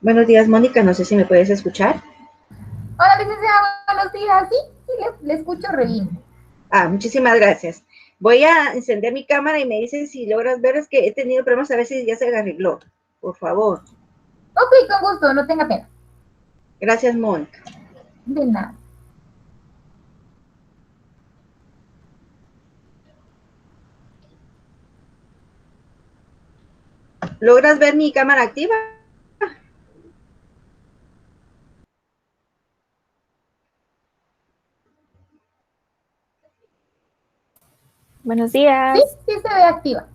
Buenos días, Mónica. No sé si me puedes escuchar. Hola, licenciada, buenos días. Sí, sí, le escucho re bien. Muchísimas gracias. Voy a encender mi cámara y me dices si logras ver. Es que he tenido problemas, a ver si ya se arregló. Por favor. Ok, con gusto, no tenga pena. Gracias, Mónica. De nada. ¿Logras ver mi cámara activa? Buenos Sí, días. sí se ve activa.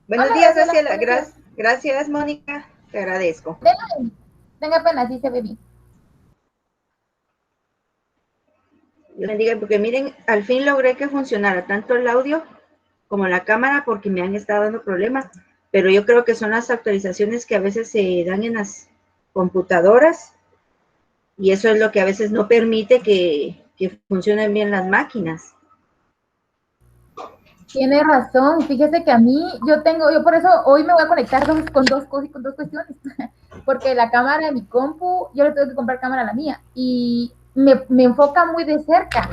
Buenos Hola, días, Graciela, Graciela. buenos días. Gracias, Mónica. Te agradezco. De nada, tenga pena, sí se ve bien. Dios bendiga, porque miren, al fin logré que funcionara tanto el audio como la cámara, porque me han estado dando problemas. Pero yo creo que son las actualizaciones que a veces se dan en las computadoras. Y eso es lo que a veces no permite que funcionen bien las máquinas. Tiene razón, fíjese que a mí, yo por eso hoy me voy a conectar con dos cosas, con dos cuestiones, porque la cámara de mi compu, yo le tengo que comprar cámara a la mía, y me enfoca muy de cerca,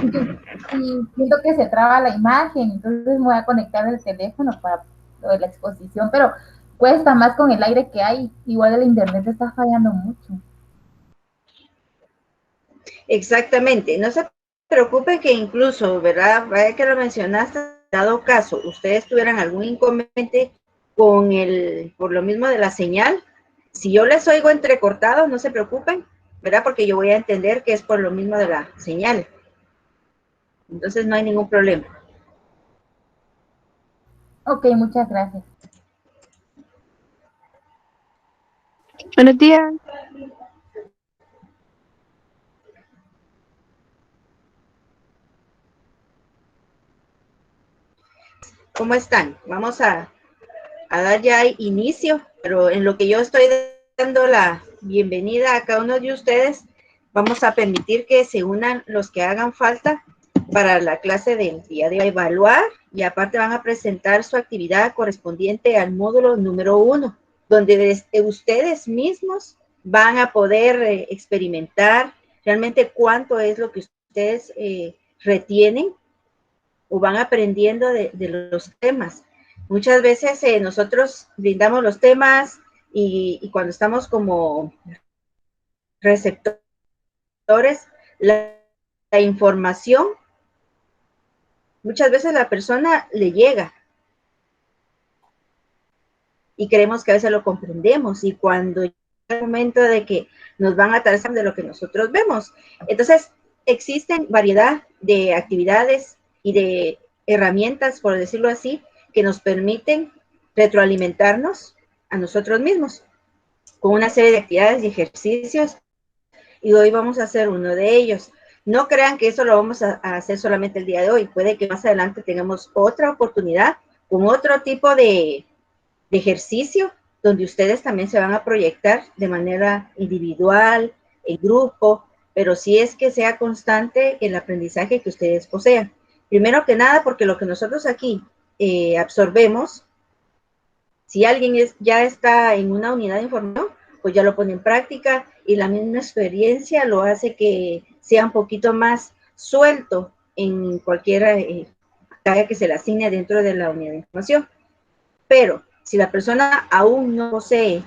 entonces, y siento que se traba la imagen, entonces me voy a conectar el teléfono para lo de la exposición, pero cuesta más con el aire que hay, igual el internet está fallando mucho. Exactamente. No se preocupe que incluso, ¿verdad? Vaya que lo mencionaste, dado caso, ustedes tuvieran algún inconveniente con por lo mismo de la señal, si yo les oigo entrecortado, no se preocupen, ¿verdad? Porque yo voy a entender que es por lo mismo de la señal. Entonces no hay ningún problema. Ok, muchas gracias. Buenos días. ¿Cómo están? Vamos a dar ya inicio, pero en lo que yo estoy dando la bienvenida a cada uno de ustedes, vamos a permitir que se unan los que hagan falta para la clase del día de evaluar, y aparte van a presentar su actividad correspondiente al módulo número 1, donde ustedes mismos van a poder experimentar realmente cuánto es lo que ustedes retienen o van aprendiendo de los temas. Muchas veces nosotros brindamos los temas y cuando estamos como receptores, la, la información, muchas veces la persona le llega y creemos que a veces lo comprendemos, y cuando llega el momento de que nos van a trazar de lo que nosotros vemos. Entonces, existen variedad de actividades y de herramientas, por decirlo así, que nos permiten retroalimentarnos a nosotros mismos con una serie de actividades y ejercicios, y hoy vamos a hacer uno de ellos. No crean que eso lo vamos a hacer solamente el día de hoy, puede que más adelante tengamos otra oportunidad con otro tipo de ejercicio, donde ustedes también se van a proyectar de manera individual, en grupo, pero sí es que sea constante el aprendizaje que ustedes posean. Primero que nada, porque lo que nosotros aquí absorbemos, si alguien ya está en una unidad de información, pues ya lo pone en práctica, y la misma experiencia lo hace que sea un poquito más suelto en cualquier tarea que se le asigne dentro de la unidad de información. Pero si la persona aún no posee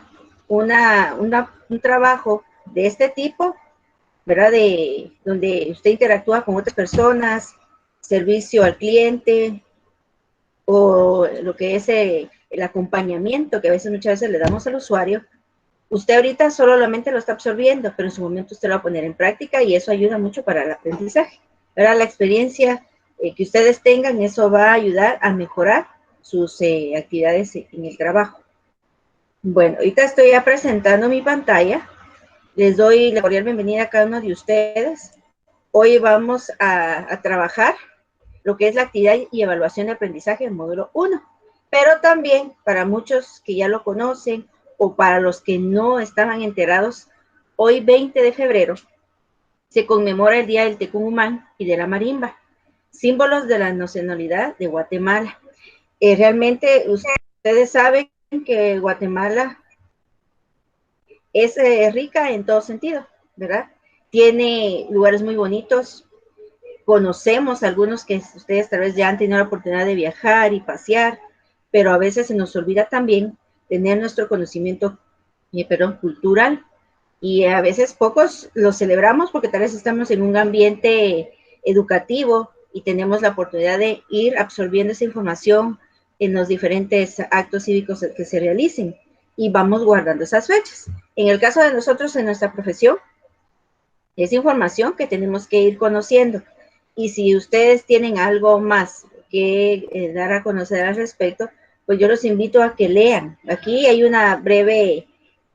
un trabajo de este tipo, ¿verdad? Donde usted interactúa con otras personas, servicio al cliente, o lo que es el acompañamiento que a veces, muchas veces le damos al usuario, usted ahorita solamente lo está absorbiendo, pero en su momento usted lo va a poner en práctica, y eso ayuda mucho para el aprendizaje. ¿Verdad? La experiencia que ustedes tengan, eso va a ayudar a mejorar sus actividades en el trabajo. Bueno, ahorita estoy ya presentando mi pantalla. Les doy la cordial bienvenida a cada uno de ustedes. Hoy vamos a trabajar lo que es la actividad y evaluación de aprendizaje en módulo 1. Pero también para muchos que ya lo conocen o para los que no estaban enterados, hoy 20 de febrero se conmemora el Día del Tecumumán y de la Marimba, símbolos de la nacionalidad de Guatemala. Realmente ustedes saben que Guatemala es rica en todo sentido, ¿verdad? Tiene lugares muy bonitos. Conocemos algunos que ustedes tal vez ya han tenido la oportunidad de viajar y pasear, pero a veces se nos olvida también tener nuestro conocimiento, cultural, y a veces pocos lo celebramos porque tal vez estamos en un ambiente educativo y tenemos la oportunidad de ir absorbiendo esa información en los diferentes actos cívicos que se realicen y vamos guardando esas fechas. En el caso de nosotros, en nuestra profesión, es información que tenemos que ir conociendo. Y si ustedes tienen algo más que dar a conocer al respecto, pues yo los invito a que lean. Aquí hay una breve,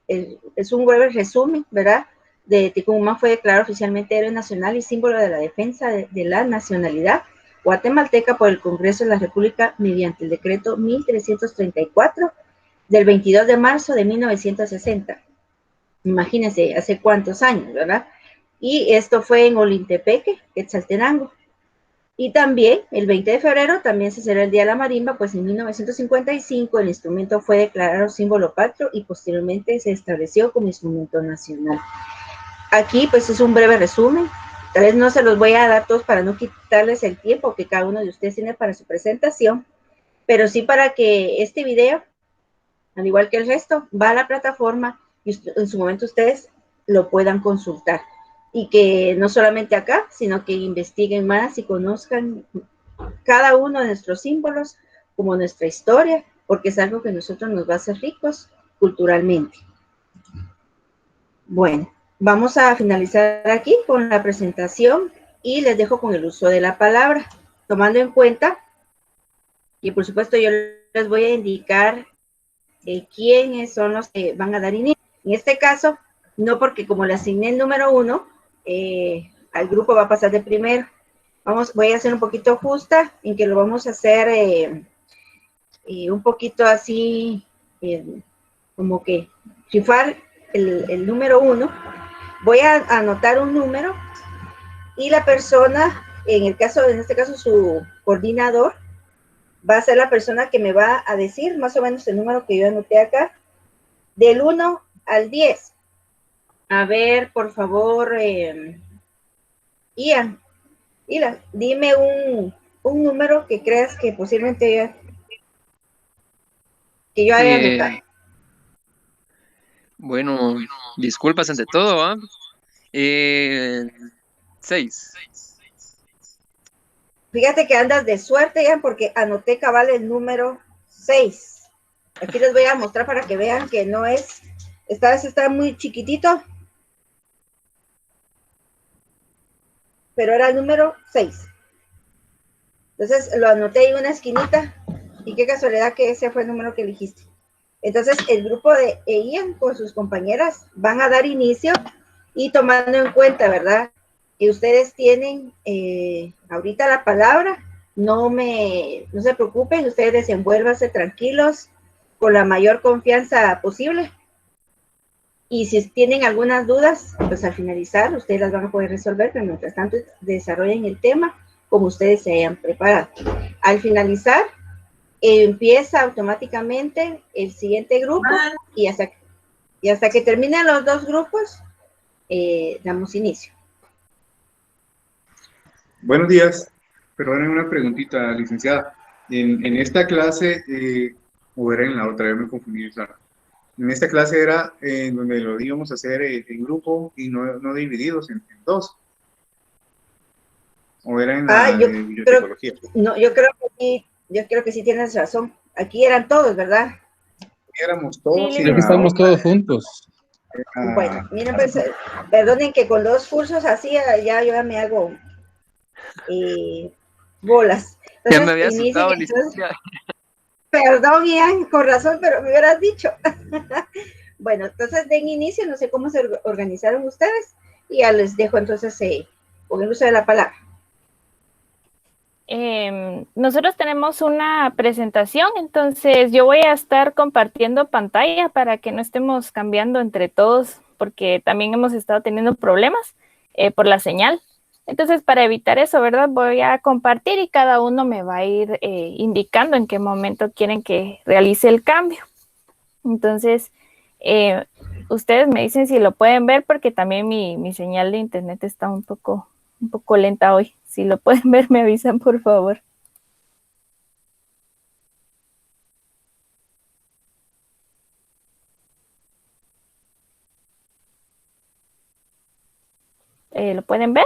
es un breve resumen, ¿verdad? De Ticumumá fue declarado oficialmente héroe nacional y símbolo de la defensa de la nacionalidad guatemalteca por el Congreso de la República mediante el decreto 1334 del 22 de marzo de 1960. Imagínense, hace cuántos años, ¿verdad? Y esto fue en Olintepeque, Quetzaltenango. Y también el 20 de febrero también se celebra el Día de la Marimba, pues en 1955 el instrumento fue declarado símbolo patrio y posteriormente se estableció como instrumento nacional. Aquí pues es un breve resumen, tal vez no se los voy a dar todos para no quitarles el tiempo que cada uno de ustedes tiene para su presentación, pero sí para que este video, al igual que el resto, va a la plataforma y en su momento ustedes lo puedan consultar. Y que no solamente acá, sino que investiguen más y conozcan cada uno de nuestros símbolos como nuestra historia, porque es algo que a nosotros nos va a hacer ricos culturalmente. Bueno, vamos a finalizar aquí con la presentación y les dejo con el uso de la palabra, tomando en cuenta, y por supuesto yo les voy a indicar quiénes son los que van a dar inicio. En este caso, no porque como le asigné el número 1, al grupo va a pasar de primero. Voy a hacer un poquito justa en que lo vamos a hacer un poquito así, como que rifar el número 1. Voy a anotar un número y la persona, en este caso su coordinador, va a ser la persona que me va a decir más o menos el número que yo anoté acá, del 1 al 10. A ver, por favor, Ian, dime un número que creas que posiblemente yo haya anotado. Bueno, disculpas ante todo, ¿ah? 6. Fíjate que andas de suerte, Ian, porque anoté cabal el número 6. Aquí les voy a mostrar para que vean que no es, esta vez está muy chiquitito, pero era el número 6. Entonces lo anoté en una esquinita y qué casualidad que ese fue el número que elegiste. Entonces el grupo de Ian con sus compañeras van a dar inicio y tomando en cuenta, ¿verdad? Que ustedes tienen ahorita la palabra, no se preocupen, ustedes desenvuélvanse tranquilos, con la mayor confianza posible. Y si tienen algunas dudas, pues al finalizar ustedes las van a poder resolver, pero mientras tanto desarrollen el tema como ustedes se hayan preparado. Al finalizar, empieza automáticamente el siguiente grupo y hasta que terminen los dos grupos, damos inicio. Buenos días. Perdónenme una preguntita, licenciada. En esta clase, o era en la otra, yo me confundí, claro. En esta clase era en donde lo íbamos a hacer en grupo y no divididos en dos. ¿O era en la bibliotecología? Yo creo que sí tienes razón. Aquí eran todos, ¿verdad? Éramos todos. Sí, creo que estábamos todos juntos. Bueno, miren, pues, perdonen que con 2 cursos así ya yo me hago bolas. Entonces, Ya me había asustado, licenciada. Perdón, Ian, con razón, pero me hubieras dicho. Bueno, entonces den inicio, no sé cómo se organizaron ustedes, y ya les dejo entonces con el uso de la palabra. Nosotros tenemos una presentación, entonces yo voy a estar compartiendo pantalla para que no estemos cambiando entre todos, porque también hemos estado teniendo problemas por la señal. Entonces, para evitar eso, ¿verdad? Voy a compartir y cada uno me va a ir indicando en qué momento quieren que realice el cambio. Entonces, ustedes me dicen si lo pueden ver porque también mi señal de internet está un poco lenta hoy. Si lo pueden ver, me avisan, por favor. ¿Lo pueden ver?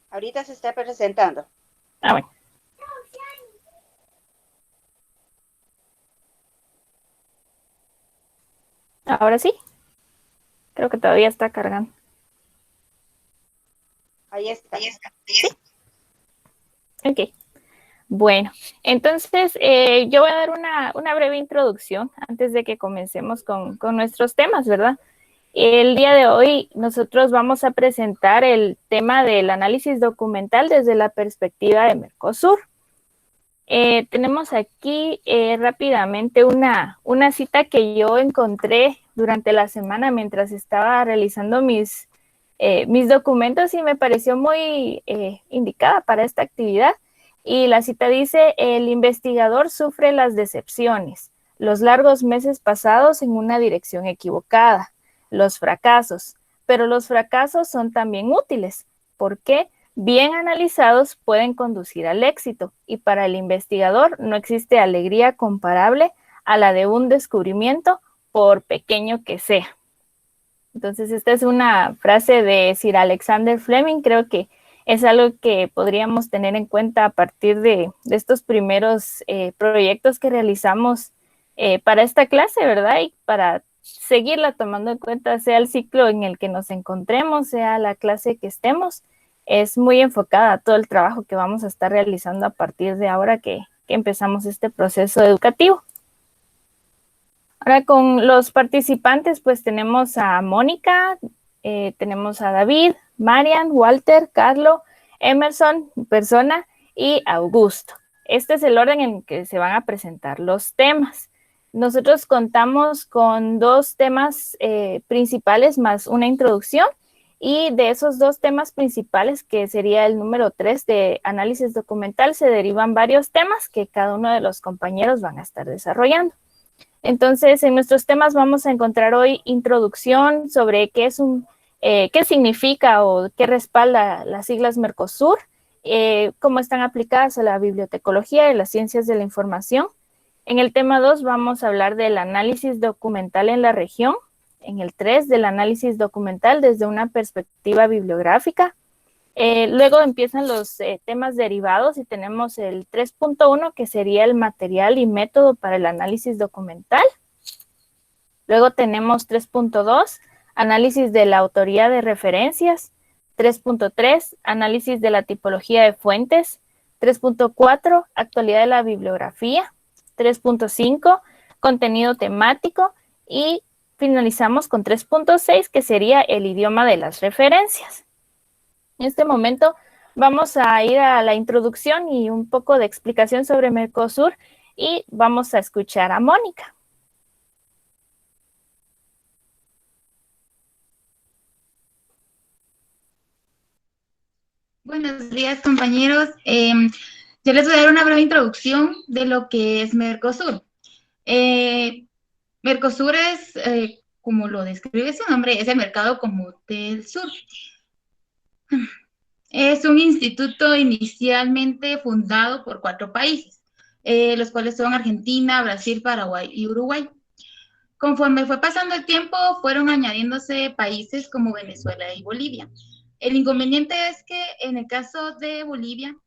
Ahorita se está presentando. Ah, bueno. Ahora sí. Creo que todavía está cargando. Ahí está. ¿Sí? Ok. Bueno, entonces yo voy a dar una breve introducción antes de que comencemos con nuestros temas, ¿verdad? El día de hoy nosotros vamos a presentar el tema del análisis documental desde la perspectiva de Mercosur. Tenemos aquí rápidamente una cita que yo encontré durante la semana mientras estaba realizando mis documentos y me pareció muy indicada para esta actividad. Y la cita dice: el investigador sufre las decepciones, los largos meses pasados en una dirección equivocada, los fracasos, pero los fracasos son también útiles. ¿Por qué? Bien analizados pueden conducir al éxito y para el investigador no existe alegría comparable a la de un descubrimiento, por pequeño que sea. Entonces, esta es una frase de Sir Alexander Fleming. Creo que es algo que podríamos tener en cuenta a partir de estos primeros proyectos que realizamos para esta clase, ¿verdad? Y para seguirla tomando en cuenta, sea el ciclo en el que nos encontremos, sea la clase que estemos. Es muy enfocada a todo el trabajo que vamos a estar realizando a partir de ahora que empezamos este proceso educativo. Ahora con los participantes, pues tenemos a Mónica, tenemos a David, Marian, Walter, Carlo, Emerson, persona, y Augusto. Este es el orden en que se van a presentar los temas. Nosotros contamos con 2 temas principales más una introducción. Y de esos 2 temas principales, que sería el número 3 de análisis documental, se derivan varios temas que cada uno de los compañeros van a estar desarrollando. Entonces, en nuestros temas vamos a encontrar hoy introducción sobre qué significa o qué respalda las siglas Mercosur, cómo están aplicadas a la bibliotecología y las ciencias de la información. En el tema 2 vamos a hablar del análisis documental en la región. En el 3, del análisis documental desde una perspectiva bibliográfica. Luego empiezan los temas derivados y tenemos el 3.1, que sería el material y método para el análisis documental. Luego tenemos 3.2, análisis de la autoría de referencias. 3.3, análisis de la tipología de fuentes. 3.4, actualidad de la bibliografía. 3.5, contenido temático. Y finalizamos con 3.6, que sería el idioma de las referencias. En este momento vamos a ir a la introducción y un poco de explicación sobre Mercosur y vamos a escuchar a Mónica. Buenos días, compañeros. Yo les voy a dar una breve introducción de lo que es Mercosur. Mercosur es, como lo describe su nombre, es el mercado común del sur. Es un instituto inicialmente fundado por 4 países, los cuales son Argentina, Brasil, Paraguay y Uruguay. Conforme fue pasando el tiempo, fueron añadiéndose países como Venezuela y Bolivia. El inconveniente es que en el caso de Bolivia,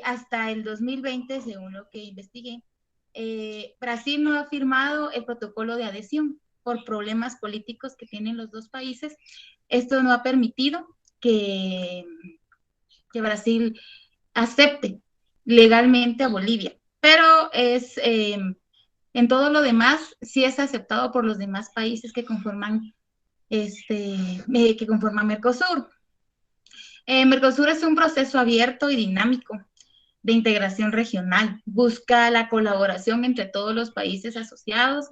hasta el 2020, según lo que investigué, Brasil no ha firmado el protocolo de adhesión por problemas políticos que tienen los 2 países. Esto no ha permitido que Brasil acepte legalmente a Bolivia, pero es en todo lo demás sí es aceptado por los demás países que conforman Mercosur. Mercosur es un proceso abierto y dinámico de integración regional. Busca la colaboración entre todos los países asociados,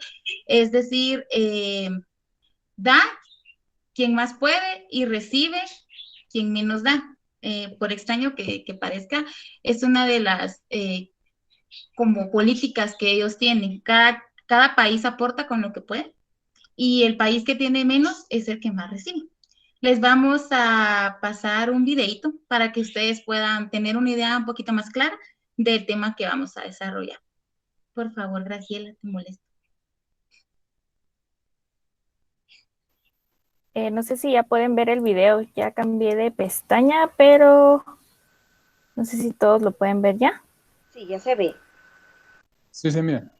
es decir, da quien más puede y recibe quien menos da. Por extraño que parezca, es una de las como políticas que ellos tienen. Cada país aporta con lo que puede y el país que tiene menos es el que más recibe. Les vamos a pasar un videito para que ustedes puedan tener una idea un poquito más clara del tema que vamos a desarrollar. Por favor, Graciela, te molesto. No sé si ya pueden ver el video, ya cambié de pestaña, pero no sé si todos lo pueden ver ya. Sí, ya se ve. Sí, se mira.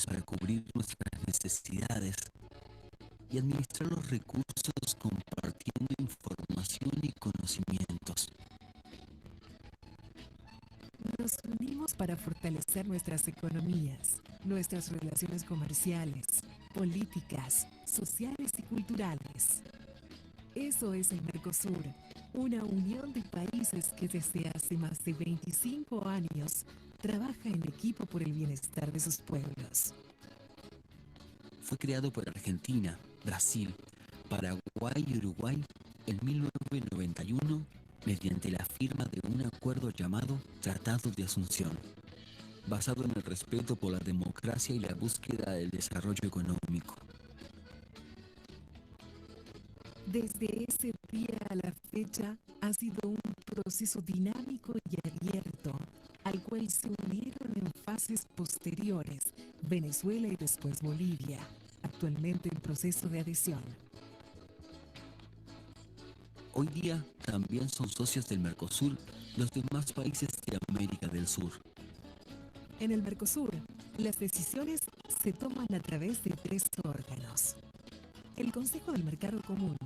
Para cubrir nuestras necesidades y administrar los recursos compartiendo información y conocimientos. Nos unimos para fortalecer nuestras economías, nuestras relaciones comerciales, políticas, sociales y culturales. Eso es el Mercosur, una unión de países que desde hace más de 25 años trabaja en equipo por el bienestar de sus pueblos. Fue creado por Argentina, Brasil, Paraguay y Uruguay en 1991 mediante la firma de un acuerdo llamado Tratado de Asunción, basado en el respeto por la democracia y la búsqueda del desarrollo económico. Desde ese día a la fecha ha sido un proceso dinámico y abierto, al cual se unieron en fases posteriores Venezuela y después Bolivia, actualmente en proceso de adhesión. Hoy día también son socios del Mercosur los demás países de América del Sur. En el Mercosur, las decisiones se toman a través de 3 órganos. El Consejo del Mercado Común,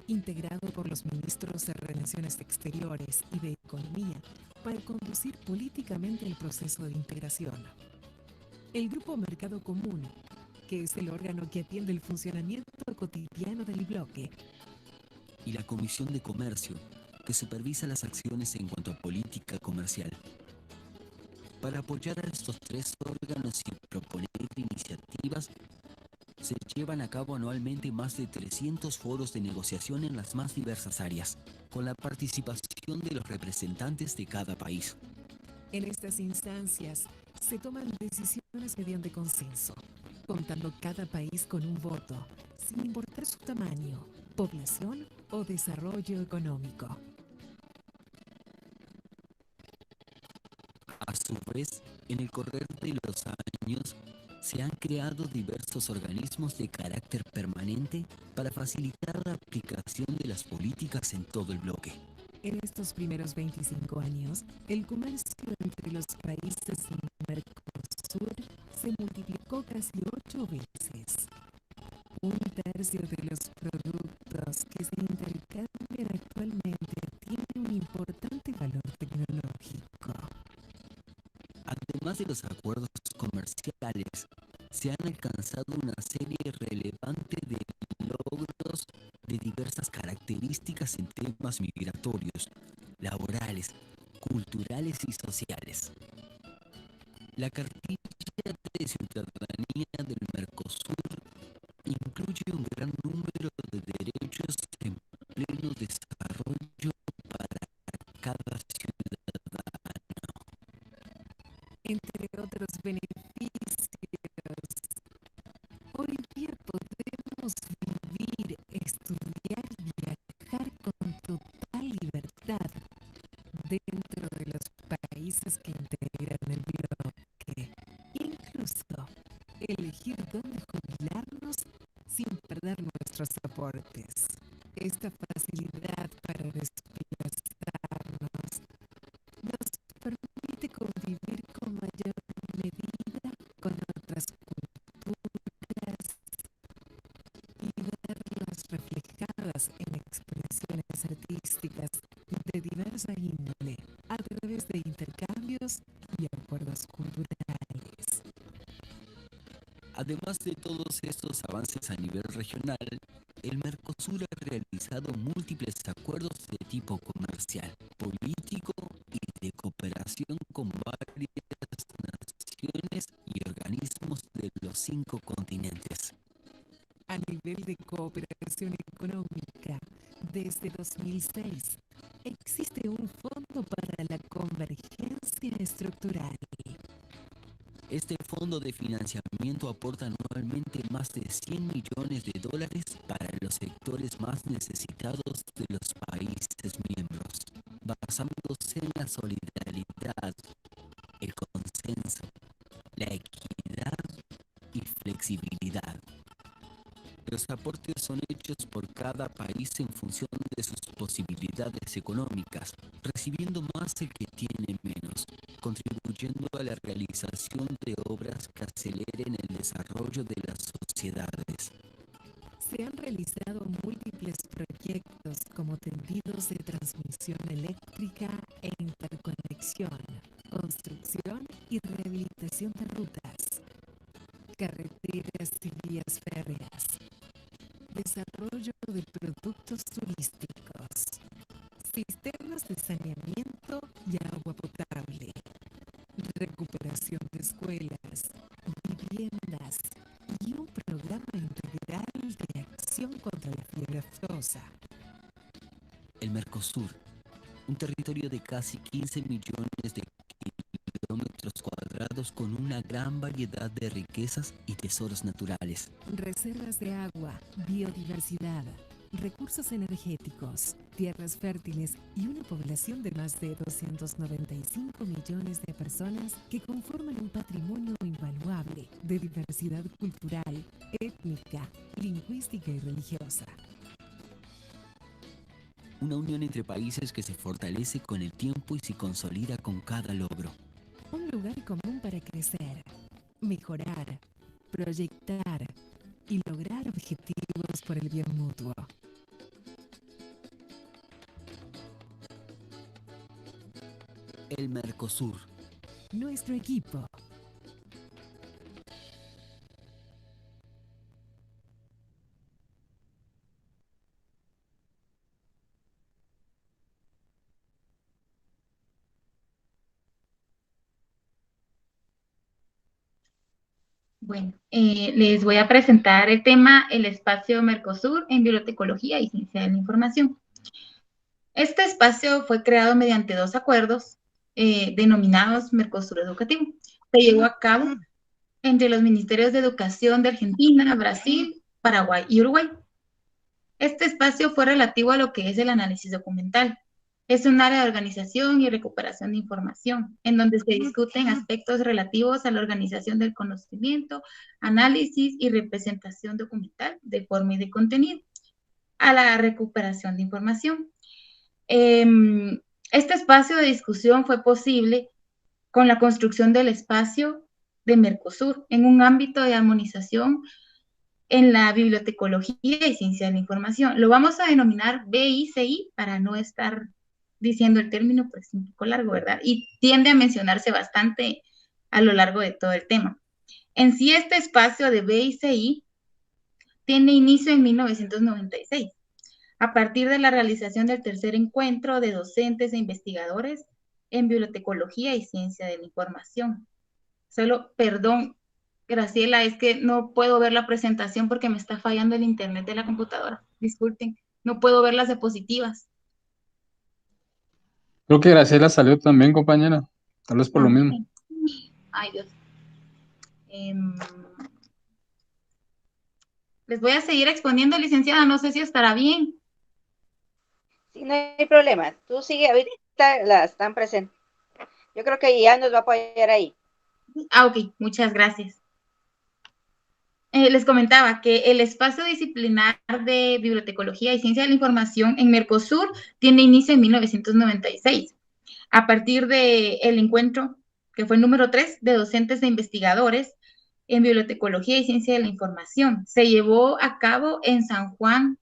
integrado por los ministros de Relaciones Exteriores y de Economía, para conducir políticamente el proceso de integración. El Grupo Mercado Común, que es el órgano que atiende el funcionamiento cotidiano del bloque. Y la Comisión de Comercio, que supervisa las acciones en cuanto a política comercial. Para apoyar a estos 3 órganos y proponer iniciativas, se llevan a cabo anualmente más de 300 foros de negociación en las más diversas áreas, con la participación de los representantes de cada país. En estas instancias se toman decisiones mediante consenso, contando cada país con un voto, sin importar su tamaño, población o desarrollo económico. A su vez, en el correr de los años, se han creado diversos organismos de carácter permanente para facilitar la aplicación de las políticas en todo el bloque. En estos primeros 25 años, el comercio entre los países del Mercosur se multiplicó casi 8 veces. 1/3 de los productos que se intercambian actualmente tienen un importante valor tecnológico. Además de los acuerdos comerciales, se han alcanzado una serie relevante de logros de diversas características en temas migratorios, laborales, culturales y sociales. La cartilla de ciudadanía del Mercosur incluye un gran número de derechos en pleno desarrollo para cada ciudadano. Entre otros beneficios, hoy día podemos vivir, estudiar y viajar con total libertad dentro de los países que integran el bloque. Incluso elegir dónde jubilarnos sin perder nuestros aportes. Esta facilidad para desplazarnos nos permite convivir con mayor medida con otras culturas y verlas reflejadas en expresiones artísticas de diversa índole a través de intercambios y acuerdos culturales. Además de todos estos avances a nivel regional, el Mercosur ha realizado múltiples acuerdos de tipo comercial, político y de cooperación con varias naciones y organismos de los 5 continentes. A nivel de cooperación económica, desde 2006, existe un fondo para la convergencia Memoria estructural. Este fondo de financiamiento aporta anualmente más de $100 millones para los sectores más necesitados de los países miembros, basándose en la solidaridad, el consenso, la equidad y flexibilidad. Los aportes son hechos por cada país en función de sus posibilidades económicas, recibiendo más el que tiene menos, contribuyendo a la realización de obras que aceleren el desarrollo de las sociedades. Se han realizado múltiples proyectos como tendidos de transmisión eléctrica e interconexión, construcción y rehabilitación de rutas, carreteras y vías férreas, desarrollo de productos turísticos, sistemas de saneamiento y agua potable, recuperación de escuelas, viviendas y un programa integral de acción contra la fiebre aftosa. El Mercosur, un territorio de casi 15 millones de kilómetros cuadrados con una gran variedad de riquezas y tesoros naturales. Reservas de agua, biodiversidad, recursos energéticos, tierras fértiles y una población de más de 295 millones de personas que conforman un patrimonio invaluable de diversidad cultural, étnica, lingüística y religiosa. Una unión entre países que se fortalece con el tiempo y se consolida con cada logro. Un lugar común para crecer, mejorar, proyectar y lograr objetivos por el bien mutuo. El Mercosur. Nuestro equipo. Bueno, les voy a presentar el tema El espacio Mercosur en bibliotecología y ciencia de la información. Este espacio fue creado mediante dos acuerdos denominados Mercosur Educativo. Se llevó a cabo entre los ministerios de Educación de Argentina, Brasil, Paraguay y Uruguay. Este espacio fue relativo a lo que es el análisis documental. Es un área de organización y recuperación de información, en donde se discuten aspectos relativos a la organización del conocimiento, análisis y representación documental de forma y de contenido, a la recuperación de información. Este espacio de discusión fue posible con la construcción del espacio de Mercosur en un ámbito de armonización en la bibliotecología y ciencia de la información. Lo vamos a denominar BICI para no estar diciendo el término, pues un poco largo, ¿verdad? Y tiende a mencionarse bastante a lo largo de todo el tema. En sí, este espacio de BICI tiene inicio en 1996, a partir de la realización del tercer encuentro de docentes e investigadores en bibliotecología y ciencia de la información. Solo, perdón, Graciela, es que no puedo ver la presentación porque me está fallando el internet de la computadora. Disculpen, no puedo ver las diapositivas. Creo que Graciela salió también, compañera. Tal vez por lo mismo. Ay, Dios. Les voy a seguir exponiendo, licenciada. No sé si estará bien. Sí, no hay problema. Tú sigue, ahorita las están presentes. Yo creo que ya nos va a apoyar ahí. Ok, muchas gracias. Les comentaba que el espacio disciplinar de bibliotecología y ciencia de la información en Mercosur tiene inicio en 1996, a partir del encuentro, que fue el número 3, de docentes e investigadores en bibliotecología y ciencia de la información. Se llevó a cabo en San Juan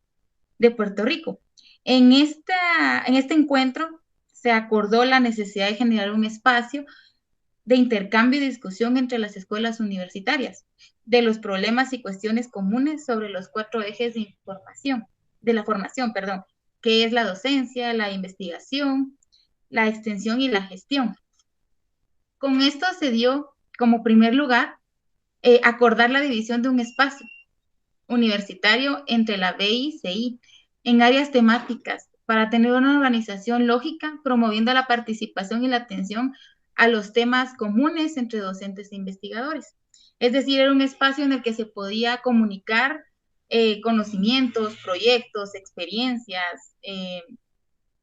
de Puerto Rico. En este encuentro se acordó la necesidad de generar un espacio de intercambio y discusión entre las escuelas universitarias de los problemas y cuestiones comunes sobre los 4 ejes de la formación, que es la docencia, la investigación, la extensión y la gestión. Con esto se dio como primer lugar acordar la división de un espacio universitario entre la BICI en áreas temáticas para tener una organización lógica promoviendo la participación y la atención a los temas comunes entre docentes e investigadores. Es decir, era un espacio en el que se podía comunicar conocimientos, proyectos, experiencias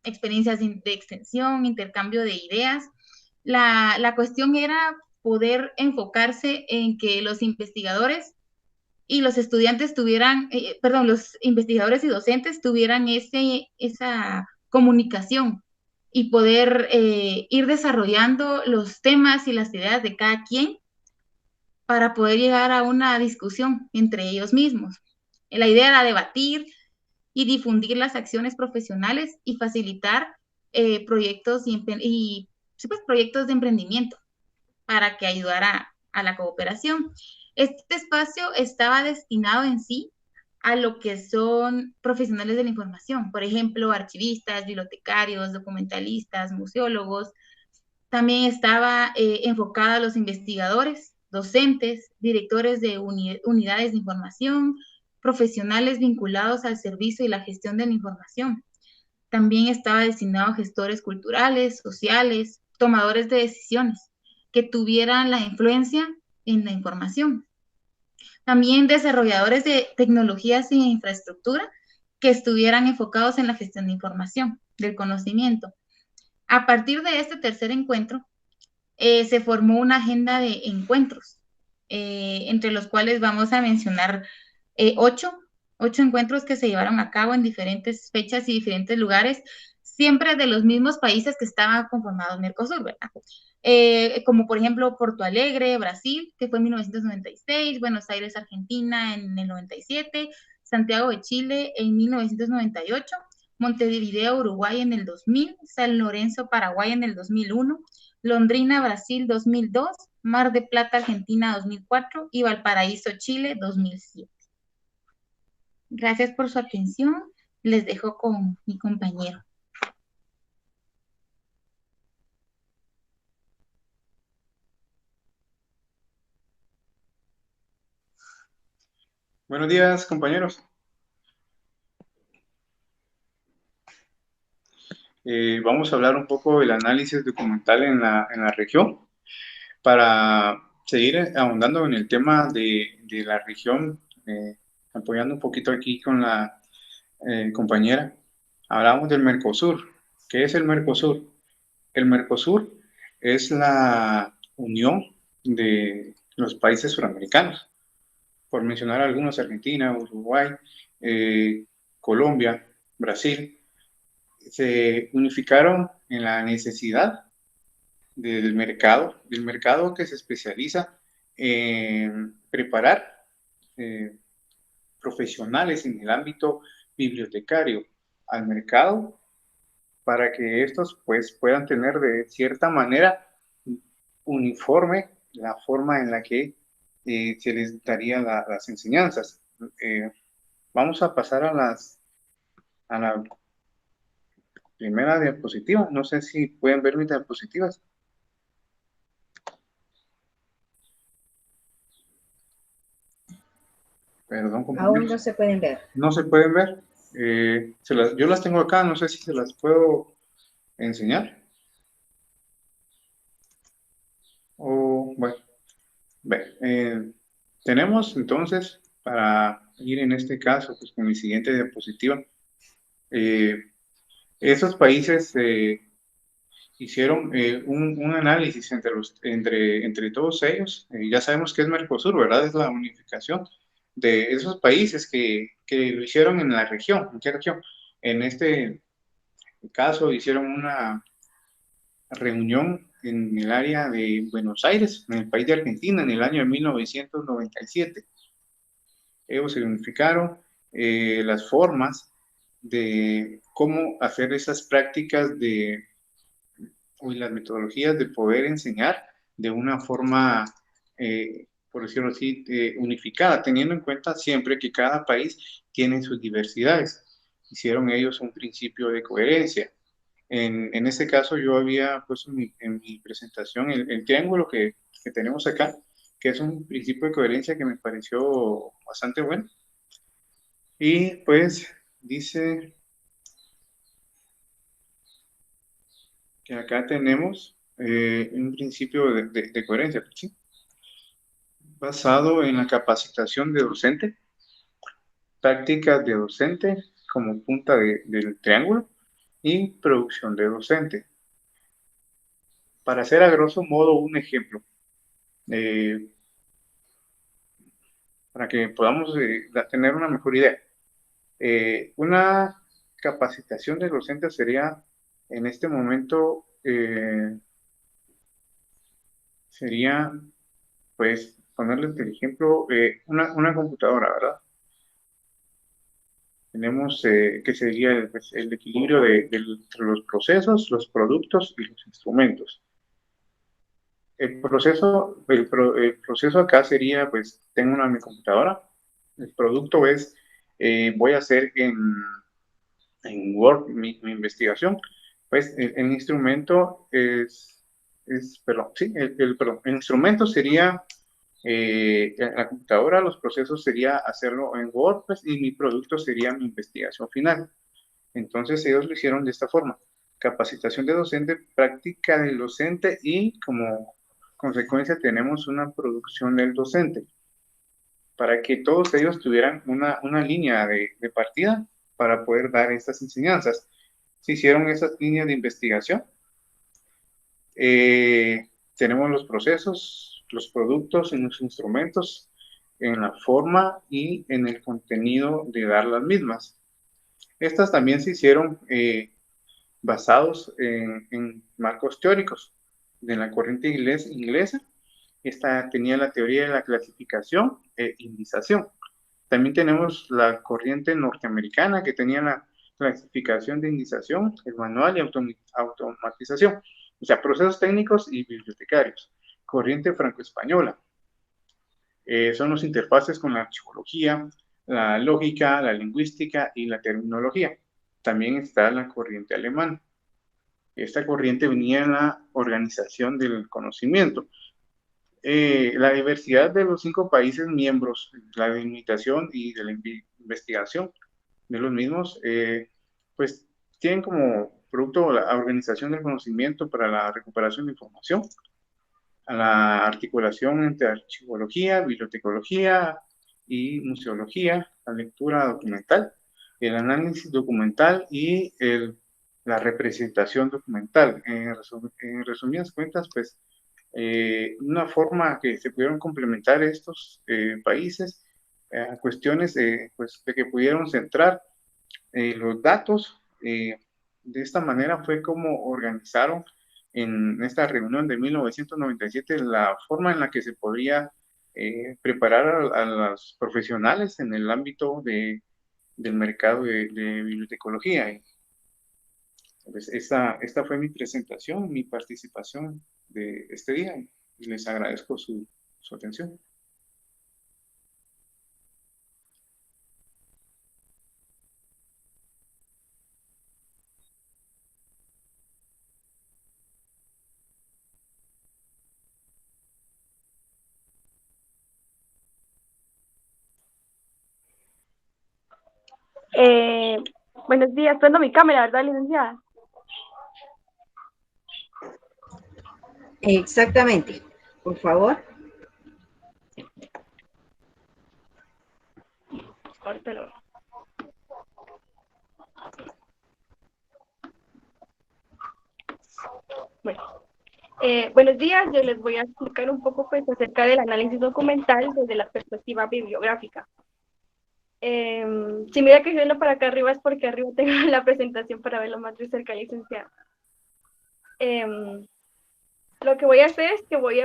de extensión, intercambio de ideas. La cuestión era poder enfocarse en que los investigadores y los estudiantes tuvieran, los investigadores y docentes tuvieran esa comunicación y poder ir desarrollando los temas y las ideas de cada quien para poder llegar a una discusión entre ellos mismos. La idea era debatir y difundir las acciones profesionales y facilitar proyectos proyectos de emprendimiento para que ayudara a la cooperación. Este espacio estaba destinado en sí a lo que son profesionales de la información, por ejemplo, archivistas, bibliotecarios, documentalistas, museólogos. También estaba enfocada a los investigadores, docentes, directores de unidades de información, profesionales vinculados al servicio y la gestión de la información. También estaba destinado a gestores culturales, sociales, tomadores de decisiones que tuvieran la influencia en la información. También desarrolladores de tecnologías e infraestructura que estuvieran enfocados en la gestión de información, del conocimiento. A partir de este tercer encuentro, se formó una agenda de encuentros, entre los cuales vamos a mencionar 8 encuentros que se llevaron a cabo en diferentes fechas y diferentes lugares, siempre de los mismos países que estaban conformados Mercosur, ¿verdad? Como por ejemplo Porto Alegre, Brasil, que fue en 1996, Buenos Aires, Argentina en el 97, Santiago de Chile en 1998, Montevideo, Uruguay en el 2000, San Lorenzo, Paraguay en el 2001, Londrina, Brasil 2002, Mar de Plata, Argentina 2004 y Valparaíso, Chile 2007. Gracias por su atención. Les dejo con mi compañero. Buenos días, compañeros. Vamos a hablar un poco del análisis documental en la región para seguir ahondando en el tema de la región, apoyando un poquito aquí con la compañera. Hablamos del Mercosur. ¿Qué es el Mercosur? El Mercosur es la unión de los países suramericanos, por mencionar algunos: Argentina, Uruguay, Colombia, Brasil. Se unificaron en la necesidad del mercado que se especializa en preparar profesionales en el ámbito bibliotecario al mercado para que estos pues puedan tener de cierta manera uniforme la forma en la que se les daría las enseñanzas. Vamos a pasar a la primera diapositiva. No sé si pueden ver mis diapositivas. Perdón, compañeros. Aún no se pueden ver. No se pueden ver. Yo las tengo acá, no sé si se las puedo enseñar. O bueno, tenemos entonces, para ir en este caso, pues con mi siguiente diapositiva, esos países hicieron un análisis entre todos ellos. Ya sabemos que es Mercosur, ¿verdad? Es la unificación de esos países que lo hicieron en la región. ¿En qué región? En este caso hicieron una reunión en el área de Buenos Aires, en el país de Argentina, en el año de 1997. Ellos se unificaron las formas de cómo hacer esas prácticas y las metodologías de poder enseñar de una forma, por decirlo así, unificada, teniendo en cuenta siempre que cada país tiene sus diversidades. Hicieron ellos un principio de coherencia. En este caso yo había puesto en mi presentación el triángulo que tenemos acá, que es un principio de coherencia que me pareció bastante bueno. Y pues dice que acá tenemos un principio de coherencia, ¿sí? Basado en la capacitación de docente, prácticas de docente como punta del triángulo y producción de docente. Para hacer a grosso modo un ejemplo, para que podamos tener una mejor idea. Una capacitación de docente sería, en este momento, sería, pues, ponerles el ejemplo, una computadora, ¿verdad? Tenemos que sería el equilibrio entre los procesos, los productos y los instrumentos. El proceso acá sería, pues, tengo mi computadora. El producto es, voy a hacer en Word mi investigación. Pues el instrumento perdón, sí, el instrumento sería la computadora, los procesos sería hacerlo en Word, pues, y mi producto sería mi investigación final. Entonces ellos lo hicieron de esta forma: capacitación de docente, práctica del docente y como consecuencia tenemos una producción del docente, para que todos ellos tuvieran una línea de partida para poder dar estas enseñanzas. Se hicieron esas líneas de investigación. Tenemos los procesos, los productos y los instrumentos en la forma y en el contenido de dar las mismas. Estas también se hicieron basados en marcos teóricos de la corriente inglesa. Esta tenía la teoría de la clasificación e indización. También tenemos la corriente norteamericana, que tenía la clasificación de indización, el manual y automatización. O sea, procesos técnicos y bibliotecarios. Corriente franco-española. Son los interfaces con la archivología, la lógica, la lingüística y la terminología. También está la corriente alemana. Esta corriente venía en la organización del conocimiento. La diversidad de los 5 países miembros, la delimitación y de la investigación de los mismos, pues tienen como producto la organización del conocimiento para la recuperación de información, a la articulación entre archivología, bibliotecología y museología, la lectura documental, el análisis documental y la representación documental. En resumidas cuentas, pues, una forma que se pudieron complementar estos países a cuestiones pues, de que pudieron centrar los datos. De esta manera fue como organizaron en esta reunión de 1997 la forma en la que se podría preparar a los profesionales en el ámbito del mercado de bibliotecología. Pues esta fue mi presentación, mi participación de este día, y les agradezco su atención. Buenos días, prendo mi cámara, ¿verdad, licenciada? Exactamente. Por favor. Córtelo. Bueno, buenos días, yo les voy a explicar un poco pues, acerca del análisis documental desde la perspectiva bibliográfica. Si mira que verlo para acá arriba es porque arriba tengo la presentación para verlo más de cerca, licenciada. Lo que voy a hacer es que voy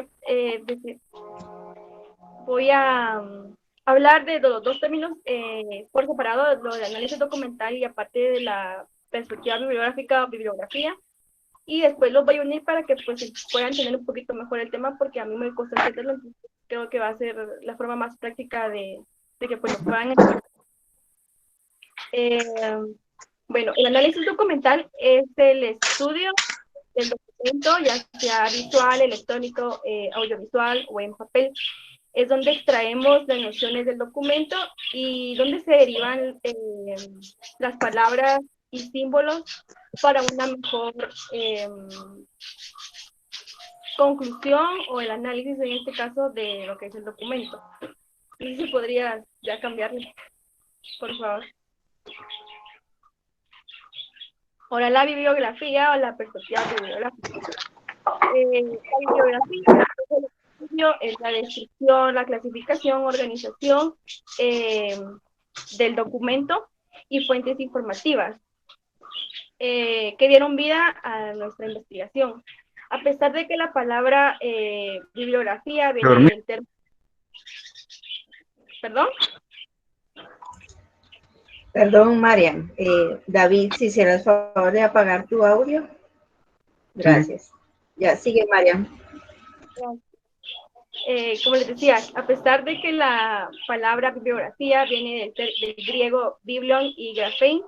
a hablar de los dos términos por separado, lo del análisis documental y aparte de la perspectiva bibliográfica o bibliografía, y después los voy a unir para que pues puedan entender un poquito mejor el tema, porque a mí me costó entenderlo, entonces creo que va a ser la forma más práctica de que pues lo puedan entender. Bueno, el análisis documental es el estudio del documento, ya sea visual, electrónico, audiovisual o en papel. Es donde extraemos las nociones del documento y donde se derivan las palabras y símbolos para una mejor conclusión o el análisis en este caso de lo que es el documento. Y si podría ya cambiarle, por favor. Ahora la bibliografía o la perspectiva bibliográfica. La bibliografía es la descripción, la clasificación, organización del documento y fuentes informativas que dieron vida a nuestra investigación. A pesar de que la palabra bibliografía viene del término... ¿Perdón? Perdón, Marian. David, si hicieras favor de apagar tu audio. Gracias. Ya, sigue, Marian. Como les decía, a pesar de que la palabra bibliografía viene del griego biblion y graphein,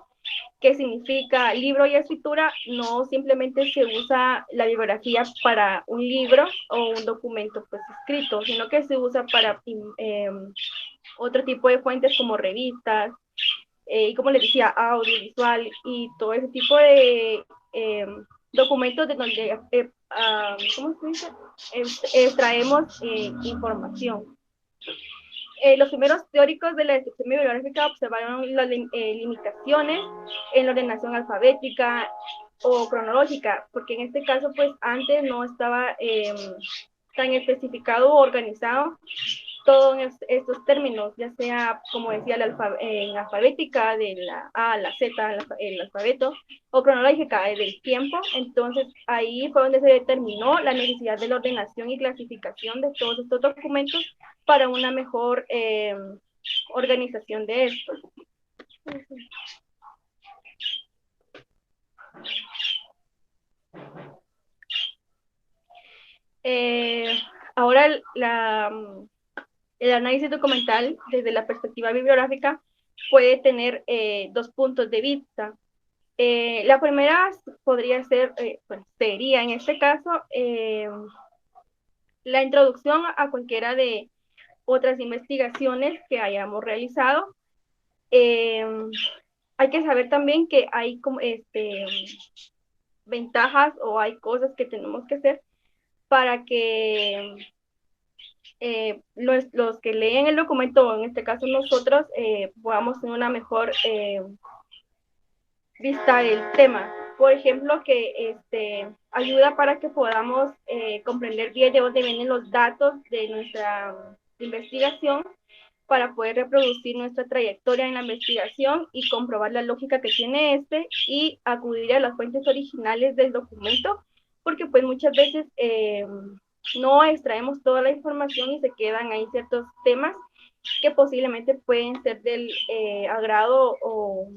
que significa libro y escritura, no simplemente se usa la bibliografía para un libro o un documento pues escrito, sino que se usa para otro tipo de fuentes como revistas, y como les decía, audiovisual y todo ese tipo de documentos de donde ¿cómo se dice? Extraemos información. Los primeros teóricos de la descripción bibliográfica observaron las limitaciones en la ordenación alfabética o cronológica, porque en este caso, pues antes no estaba tan especificado o organizado todos estos términos, ya sea, como decía, en alfabética, de la A a la Z, el alfabeto, o cronológica, del tiempo. Entonces, ahí fue donde se determinó la necesidad de la ordenación y clasificación de todos estos documentos para una mejor organización de esto. Ahora, el análisis documental desde la perspectiva bibliográfica puede tener dos puntos de vista. La primera podría ser, sería en este caso, la introducción a cualquiera de otras investigaciones que hayamos realizado. Hay que saber también que hay como, ventajas o hay cosas que tenemos que hacer para que los que leen el documento, en este caso nosotros, podamos tener una mejor vista del tema. Por ejemplo, que ayuda para que podamos comprender bien de dónde vienen los datos de nuestra investigación, para poder reproducir nuestra trayectoria en la investigación y comprobar la lógica que tiene y acudir a las fuentes originales del documento, porque pues muchas veces no extraemos toda la información y se quedan ahí ciertos temas que posiblemente pueden ser del agrado o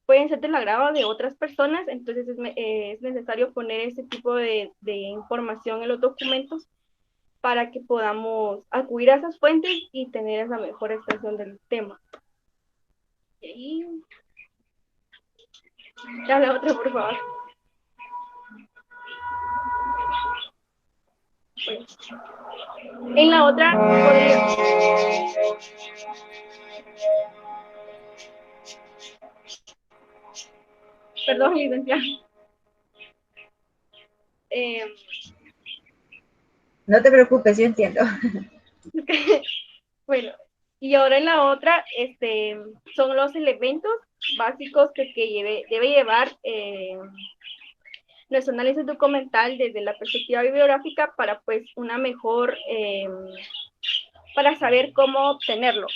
pueden ser del agrado de otras personas. Entonces es necesario poner ese tipo de información en los documentos para que podamos acudir a esas fuentes y tener esa mejor expresión del tema. Y ahí... Ya la otra, por favor. Pues, en la otra perdón, licenciada. No te preocupes, yo entiendo. Bueno, y ahora en la otra son los elementos básicos que debe llevar nuestro análisis documental desde la perspectiva bibliográfica para pues una mejor, para saber cómo obtenerlo.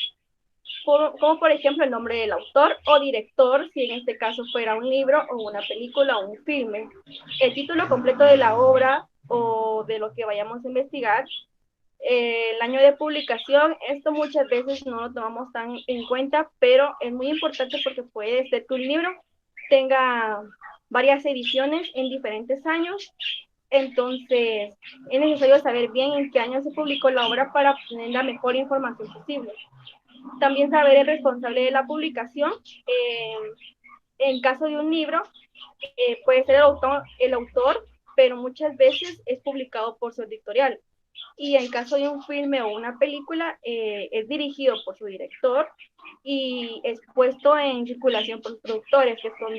Como por ejemplo el nombre del autor o director, si en este caso fuera un libro o una película o un filme, el título completo de la obra o de lo que vayamos a investigar, el año de publicación. Esto muchas veces no lo tomamos tan en cuenta, pero es muy importante porque puede ser que un libro tenga varias ediciones en diferentes años. Entonces es necesario saber bien en qué año se publicó la obra para obtener la mejor información posible. También saber el responsable de la publicación. En caso de un libro, puede ser el autor, pero muchas veces es publicado por su editorial. y en caso de un filme o una película, es dirigido por su director y es puesto en circulación por los productores, que son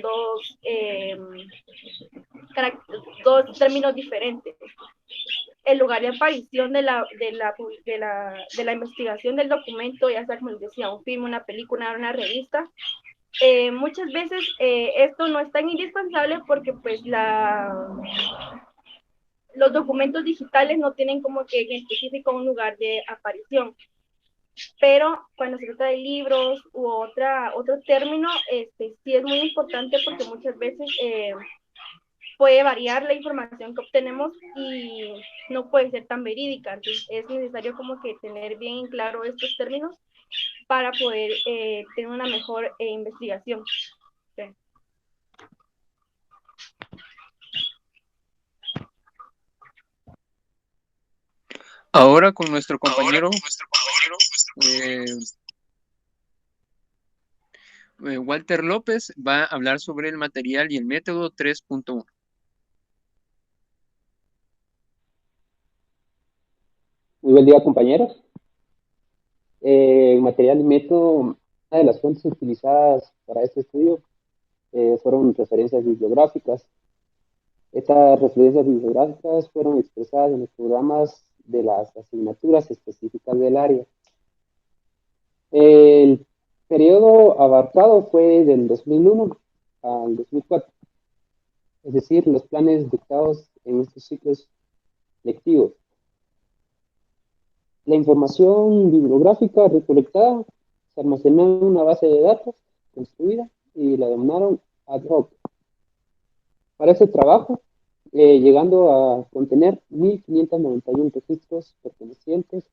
dos términos diferentes. El lugar de aparición de la investigación del documento, ya sea como les decía, un filme, una película, una revista, muchas veces esto no es tan indispensable porque pues los documentos digitales no tienen como que en específico un lugar de aparición. Pero cuando se trata de libros u otro término, sí es muy importante porque muchas veces puede variar la información que obtenemos y no puede ser tan verídica. Entonces es necesario como que tener bien en claro estos términos para poder tener una mejor investigación. Sí. Ahora con nuestro compañero Walter López va a hablar sobre el material y el método 3.1. Muy buen día, compañeros. Material y método, una de las fuentes utilizadas para este estudio fueron referencias bibliográficas. Estas referencias bibliográficas fueron expresadas en los programas de las asignaturas específicas del área. El periodo abarcado fue del 2001 al 2004, es decir, los planes dictados en estos ciclos lectivos. La información bibliográfica recolectada se almacenó en una base de datos construida y la denominaron ad hoc. Para ese trabajo, llegando a contener 1.591 registros pertenecientes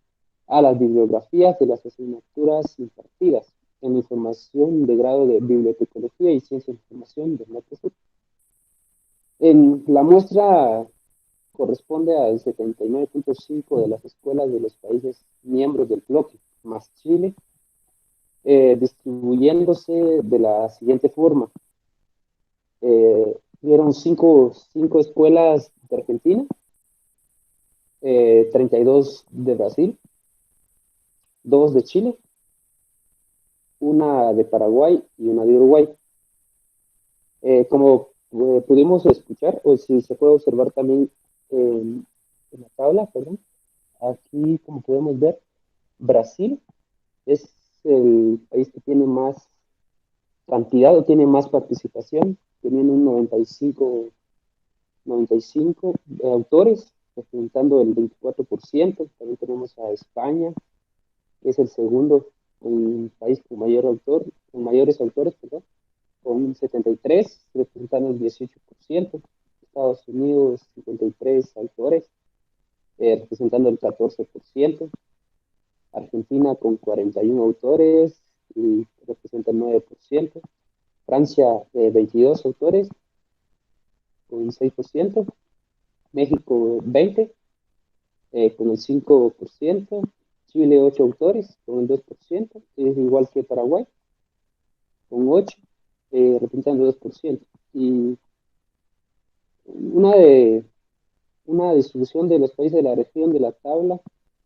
a las bibliografías de las asignaturas impartidas en la información de grado de bibliotecología y ciencia de información del Mercosur. En la muestra corresponde al 79.5 de las escuelas de los países miembros del bloque, más Chile, distribuyéndose de la siguiente forma. Vieron cinco escuelas de Argentina, 32 de Brasil, 2 de Chile, una de Paraguay y una de Uruguay. Como pudimos escuchar, o si se puede observar también en la tabla, perdón, aquí como podemos ver, Brasil es el país que tiene más cantidad o tiene más participación, teniendo un 95 autores, representando el 24%. También tenemos a España, que es el segundo país con mayores autores, perdón, con un 73, representando el 18%. Estados Unidos, 53 autores, representando el 14%. Argentina con 41 autores y representa el 9%. Francia, 22 autores con el 6%. México, 20 con el 5%. Chile, 8 autores con el 2%. Es igual que Paraguay, con 8, representando el 2%. Y una distribución de los países de la región de la tabla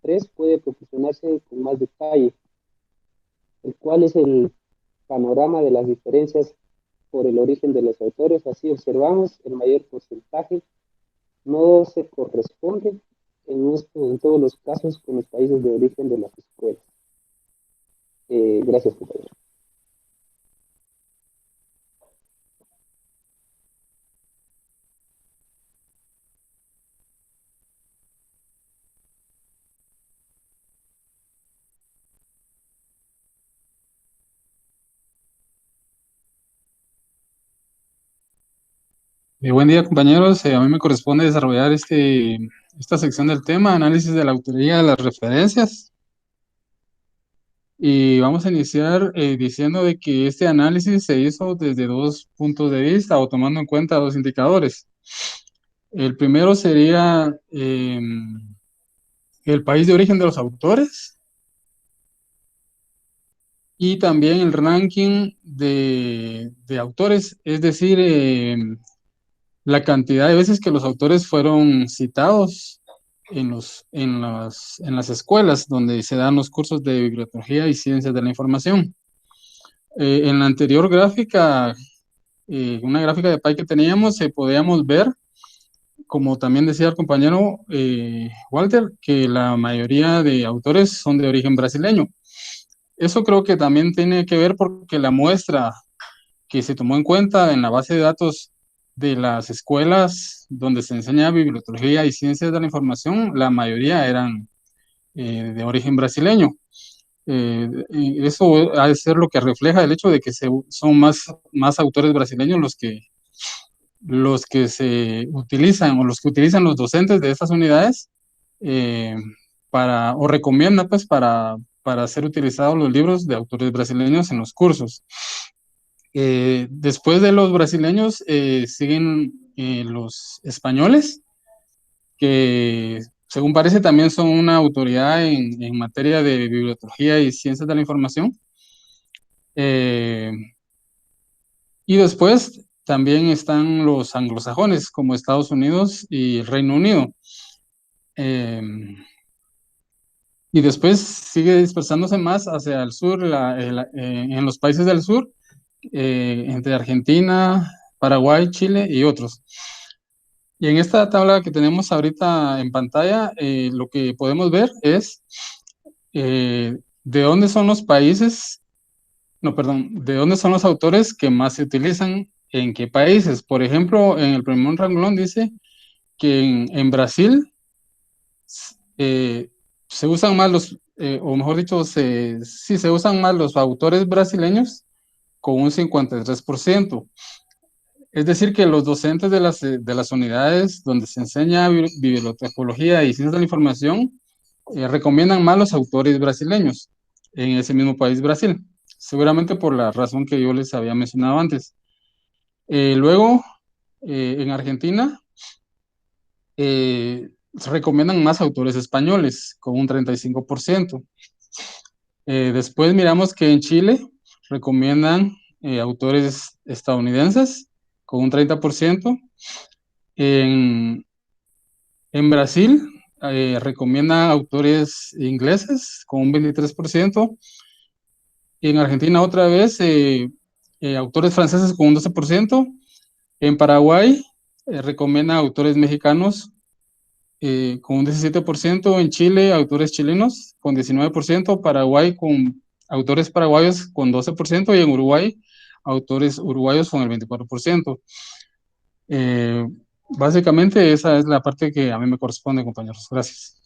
3 puede proporcionarse con más detalle, el cual es el panorama de las diferencias por el origen de los autores. Así observamos el mayor porcentaje no se corresponde en todos los casos con los países de origen de las escuelas. Gracias, compañero. Buen día, compañeros. A mí me corresponde desarrollar esta sección del tema, análisis de la autoría de las referencias. Y vamos a iniciar diciendo de que este análisis se hizo desde 2 puntos de vista o tomando en cuenta 2 indicadores. El primero sería el país de origen de los autores y también el ranking de autores, es decir, la cantidad de veces que los autores fueron citados en las escuelas donde se dan los cursos de bibliotecnología y ciencias de la información. En la anterior gráfica, una gráfica de pie que teníamos, podíamos ver, como también decía el compañero Walter, que la mayoría de autores son de origen brasileño. Eso creo que también tiene que ver porque la muestra que se tomó en cuenta en la base de datos de las escuelas donde se enseña bibliotecnología y ciencias de la información, la mayoría eran de origen brasileño. Y eso ha de ser lo que refleja el hecho de que son más autores brasileños los que se utilizan o los que utilizan los docentes de estas unidades o recomiendan pues para ser utilizados los libros de autores brasileños en los cursos. Después de los brasileños siguen los españoles, que según parece también son una autoridad en materia de bibliotecnología y ciencias de la información. Y después también están los anglosajones, como Estados Unidos y Reino Unido. Y después sigue dispersándose más hacia el sur, en los países del sur, entre Argentina, Paraguay, Chile y otros. Y en esta tabla que tenemos ahorita en pantalla, lo que podemos ver es de dónde son los países, de dónde son los autores que más se utilizan en qué países. Por ejemplo, en el primer renglón dice que en Brasil se usan más o mejor dicho, se usan más los autores brasileños con un 53%. Es decir, que los docentes de las unidades donde se enseña bibliotecología y ciencias de la información recomiendan más los autores brasileños en ese mismo país, Brasil, seguramente por la razón que yo les había mencionado antes. Luego, en Argentina, se recomiendan más autores españoles, con un 35%. Después miramos que en Chile recomiendan autores estadounidenses, con un 30%. En Brasil recomiendan autores ingleses, con un 23%. Y en Argentina otra vez autores franceses con un 12%. En Paraguay recomiendan autores mexicanos con un 17%. En Chile, autores chilenos con 19%. Paraguay con autores paraguayos con 12%. Y en Uruguay, autores uruguayos con el 24%. Básicamente esa es la parte que a mí me corresponde, compañeros. Gracias.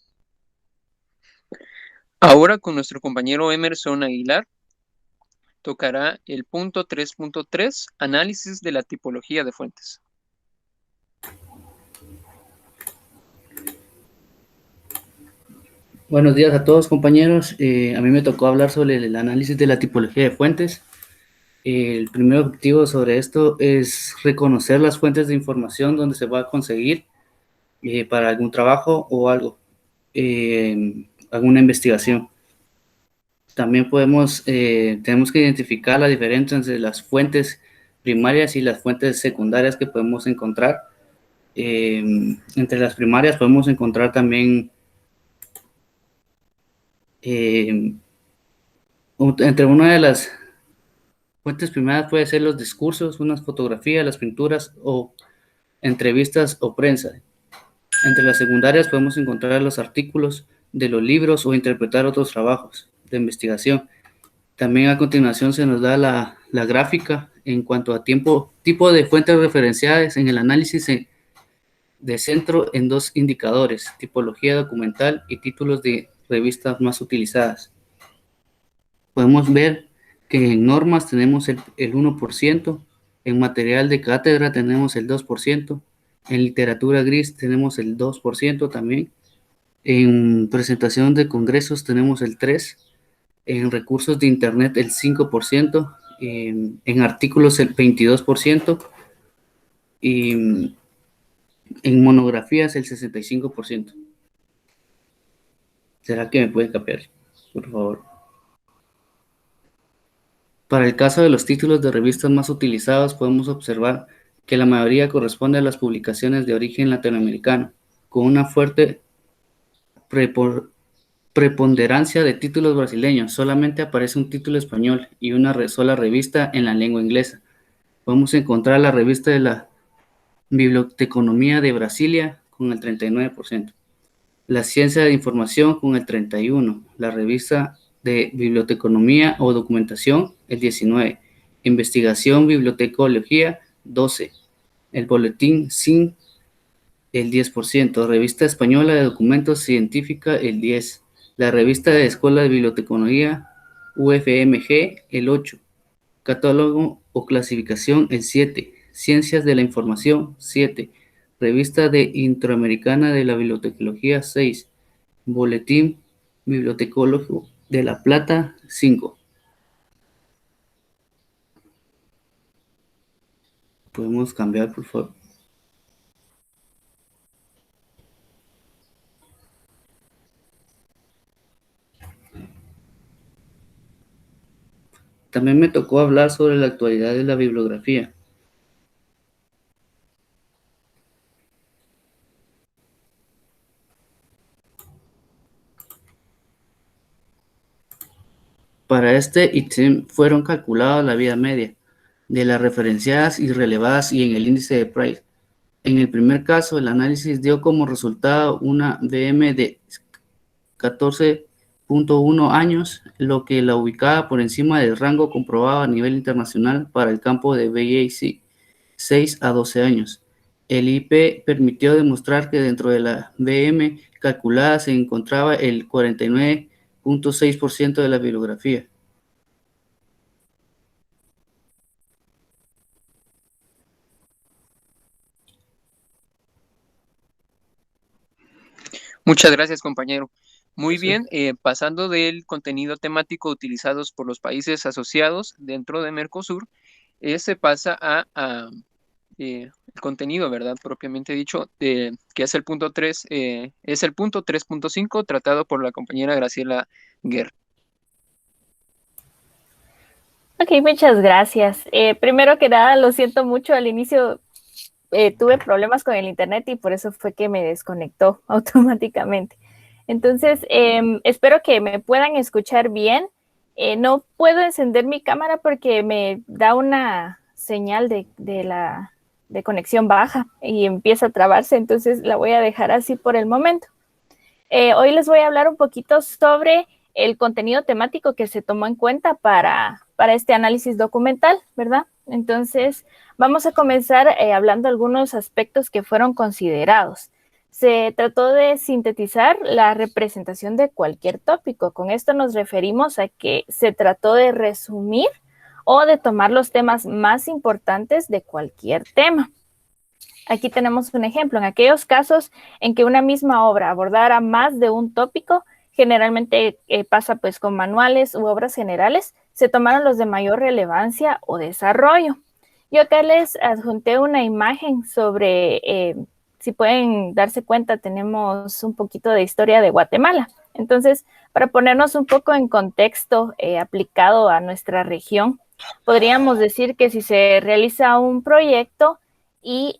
Ahora con nuestro compañero Emerson Aguilar tocará el punto 3.3, análisis de la tipología de fuentes. Buenos días a todos, compañeros. A mí me tocó hablar sobre el análisis de la tipología de fuentes. El primer objetivo sobre esto es reconocer las fuentes de información donde se va a conseguir para algún trabajo o algo, alguna investigación. También tenemos que identificar la diferencia entre las fuentes primarias y las fuentes secundarias que podemos encontrar. Entre las primarias podemos encontrar también entre una de las fuentes primarias puede ser los discursos, unas fotografías, las pinturas o entrevistas o prensa. Entre las secundarias podemos encontrar los artículos de los libros o interpretar otros trabajos de investigación. También a continuación se nos da la gráfica en cuanto a tipo de fuentes referenciadas en el análisis de centro en dos indicadores, tipología documental y títulos de revistas más utilizadas. Podemos ver que en normas tenemos el 1%, en material de cátedra tenemos el 2%, en literatura gris tenemos el 2% también, en presentación de congresos tenemos el 3%, en recursos de internet el 5%, en artículos el 22%, y en monografías el 65%. ¿Será que me pueden cambiar, por favor? Para el caso de los títulos de revistas más utilizados, podemos observar que la mayoría corresponde a las publicaciones de origen latinoamericano, con una fuerte preponderancia de títulos brasileños. Solamente aparece un título español y una sola revista en la lengua inglesa. Podemos encontrar la revista de la Biblioteconomía de Brasilia con el 39%. La Ciencia de Información con el 31%. La revista de Biblioteconomía o Documentación el 19%. Investigación, Bibliotecología 12%. El Boletín SIN el 10%. Revista Española de Documentos Científica el 10%. La Revista de Escuela de Biblioteconomía UFMG el 8%. Catálogo o Clasificación el 7%. Ciencias de la Información 7%. Revista de Introamericana de la Bibliotecología 6%. Boletín Bibliotecólogo de La Plata 5%. Podemos cambiar, por favor. También me tocó hablar sobre la actualidad de la bibliografía. Para este ítem fueron calculadas la vida media de las referenciadas y relevadas y en el índice de Price. En el primer caso, el análisis dio como resultado una VM de 14.1 años, lo que la ubicaba por encima del rango comprobado a nivel internacional para el campo de BAC, 6 a 12 años. El IP permitió demostrar que dentro de la VM calculada se encontraba el 49.6% de la bibliografía. Muchas gracias, compañero. Muy bien, pasando del contenido temático utilizados por los países asociados dentro de Mercosur, se pasa a el contenido, ¿verdad? Propiamente dicho, que es el punto 3, es el punto 3.5 tratado por la compañera Graciela Guerra. Ok, muchas gracias. Primero que nada, lo siento mucho, al inicio tuve problemas con el internet y por eso fue que me desconectó automáticamente. Entonces, espero que me puedan escuchar bien. No puedo encender mi cámara porque me da una señal de conexión baja y empieza a trabarse, entonces la voy a dejar así por el momento. Hoy les voy a hablar un poquito sobre el contenido temático que se tomó en cuenta para este análisis documental, ¿verdad? Entonces, vamos a comenzar hablando de algunos aspectos que fueron considerados. Se trató de sintetizar la representación de cualquier tópico. Con esto nos referimos a que se trató de resumir o de tomar los temas más importantes de cualquier tema. Aquí tenemos un ejemplo. En aquellos casos en que una misma obra abordara más de un tópico, generalmente pasa pues con manuales u obras generales, se tomaron los de mayor relevancia o desarrollo. Yo acá les adjunté una imagen sobre, si pueden darse cuenta, tenemos un poquito de historia de Guatemala. Entonces, para ponernos un poco en contexto aplicado a nuestra región, podríamos decir que si se realiza un proyecto y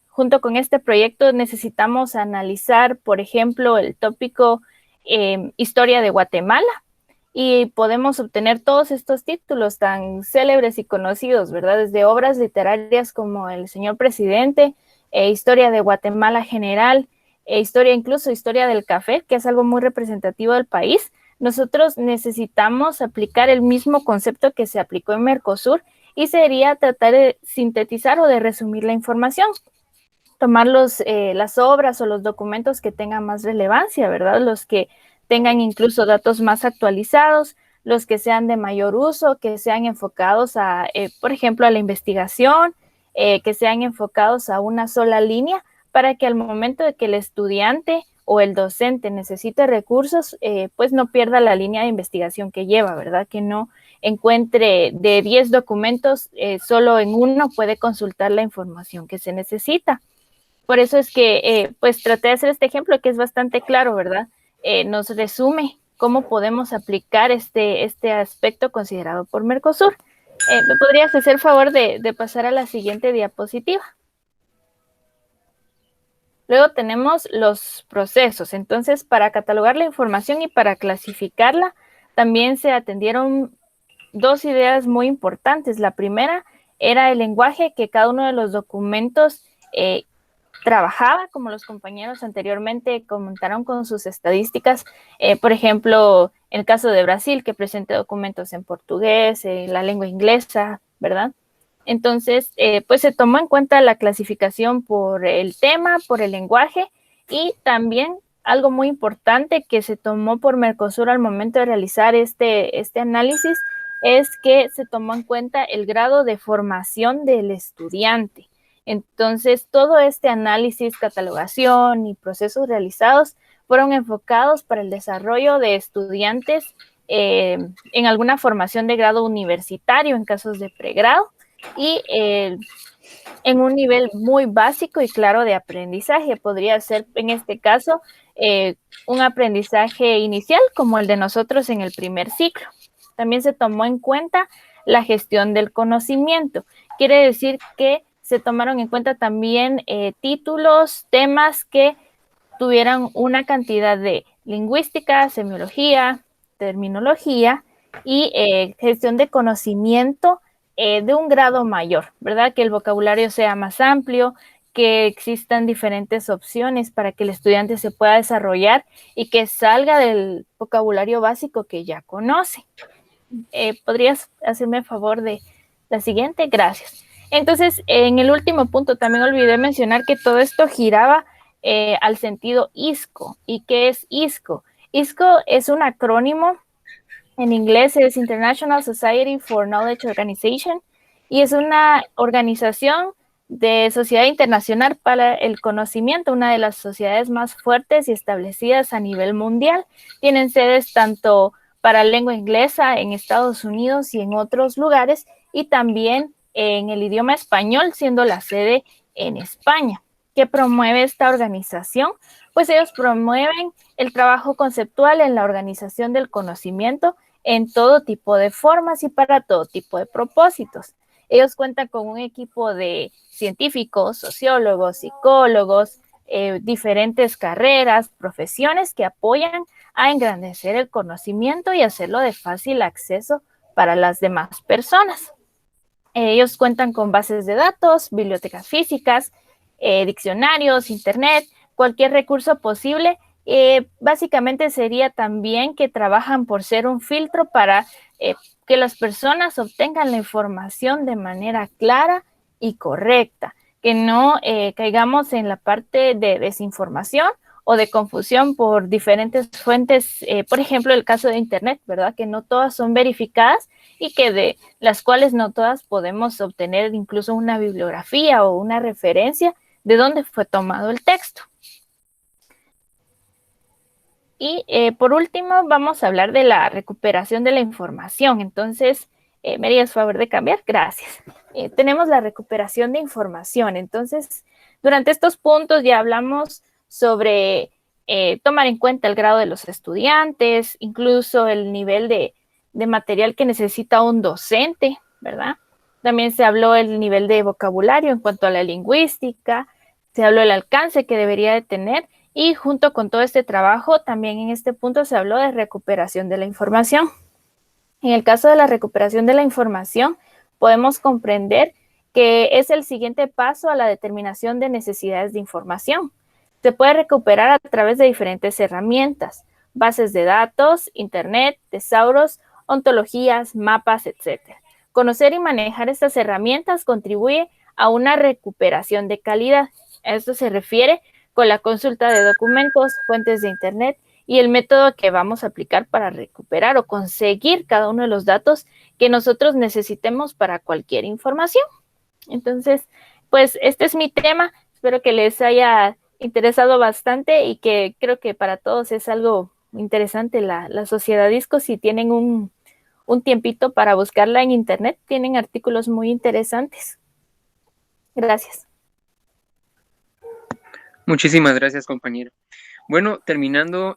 junto con este proyecto necesitamos analizar, por ejemplo, el tópico Historia de Guatemala, y podemos obtener todos estos títulos tan célebres y conocidos, ¿verdad? Desde obras literarias como El Señor Presidente, Historia de Guatemala General, incluso Historia del Café, que es algo muy representativo del país. Nosotros necesitamos aplicar el mismo concepto que se aplicó en Mercosur, y sería tratar de sintetizar o de resumir la información. Tomar las obras o los documentos que tengan más relevancia, ¿verdad? Los que tengan incluso datos más actualizados, los que sean de mayor uso, que sean enfocados a, por ejemplo, a la investigación, que sean enfocados a una sola línea, para que al momento de que el estudiante o el docente necesite recursos, pues no pierda la línea de investigación que lleva, ¿verdad? Que no encuentre de 10 documentos, solo en uno puede consultar la información que se necesita. Por eso es que, pues traté de hacer este ejemplo que es bastante claro, ¿verdad? Nos resume cómo podemos aplicar este aspecto considerado por Mercosur. ¿Me podrías hacer el favor de pasar a la siguiente diapositiva? Luego tenemos los procesos. Entonces, para catalogar la información y para clasificarla, también se atendieron dos ideas muy importantes. La primera era el lenguaje que cada uno de los documentos trabajaba, como los compañeros anteriormente comentaron con sus estadísticas. Por ejemplo, en el caso de Brasil, que presenta documentos en portugués, la lengua inglesa, ¿verdad? Entonces, pues se tomó en cuenta la clasificación por el tema, por el lenguaje, y también algo muy importante que se tomó por Mercosur al momento de realizar este análisis es que se tomó en cuenta el grado de formación del estudiante. Entonces, todo este análisis, catalogación y procesos realizados fueron enfocados para el desarrollo de estudiantes en alguna formación de grado universitario, en casos de pregrado, y en un nivel muy básico y claro de aprendizaje. Podría ser, en este caso, un aprendizaje inicial como el de nosotros en el primer ciclo. También se tomó en cuenta la gestión del conocimiento. Quiere decir que se tomaron en cuenta también títulos, temas que tuvieran una cantidad de lingüística, semiología, terminología y gestión de conocimiento de un grado mayor, ¿verdad? Que el vocabulario sea más amplio, que existan diferentes opciones para que el estudiante se pueda desarrollar y que salga del vocabulario básico que ya conoce. ¿Podrías hacerme el favor de la siguiente? Gracias. Entonces, en el último punto también olvidé mencionar que todo esto giraba al sentido ISCO. ¿Y qué es ISCO? ISCO es un acrónimo, en inglés es International Society for Knowledge Organization, y es una organización de sociedad internacional para el conocimiento, una de las sociedades más fuertes y establecidas a nivel mundial. Tienen sedes tanto para lengua inglesa en Estados Unidos y en otros lugares, y también en el idioma español, siendo la sede en España. ¿Qué promueve esta organización? Pues ellos promueven el trabajo conceptual en la organización del conocimiento en todo tipo de formas y para todo tipo de propósitos. Ellos cuentan con un equipo de científicos, sociólogos, psicólogos, diferentes carreras, profesiones que apoyan a engrandecer el conocimiento y hacerlo de fácil acceso para las demás personas. Ellos cuentan con bases de datos, bibliotecas físicas, diccionarios, internet, cualquier recurso posible. Básicamente sería también que trabajan por ser un filtro para que las personas obtengan la información de manera clara y correcta, que no caigamos en la parte de desinformación o de confusión por diferentes fuentes, por ejemplo, el caso de Internet, ¿verdad? Que no todas son verificadas y que de las cuales no todas podemos obtener incluso una bibliografía o una referencia de dónde fue tomado el texto. Y por último, vamos a hablar de la recuperación de la información. Entonces, ¿me harías favor de cambiar? Gracias. Tenemos la recuperación de información. Entonces, durante estos puntos ya hablamos sobre tomar en cuenta el grado de los estudiantes, incluso el nivel de material que necesita un docente, ¿verdad? También se habló el nivel de vocabulario en cuanto a la lingüística, se habló el alcance que debería de tener, y junto con todo este trabajo, también en este punto se habló de recuperación de la información. En el caso de la recuperación de la información, podemos comprender que es el siguiente paso a la determinación de necesidades de información. Se puede recuperar a través de diferentes herramientas, bases de datos, internet, tesauros, ontologías, mapas, etc. Conocer y manejar estas herramientas contribuye a una recuperación de calidad. A esto se refiere con la consulta de documentos, fuentes de internet y el método que vamos a aplicar para recuperar o conseguir cada uno de los datos que nosotros necesitemos para cualquier información. Entonces, pues este es mi tema. Espero que les haya interesado bastante y que creo que para todos es algo interesante la sociedad ISCO. Si tienen un tiempito para buscarla en internet, tienen artículos muy interesantes. Gracias. Muchísimas gracias, compañera. Bueno, terminando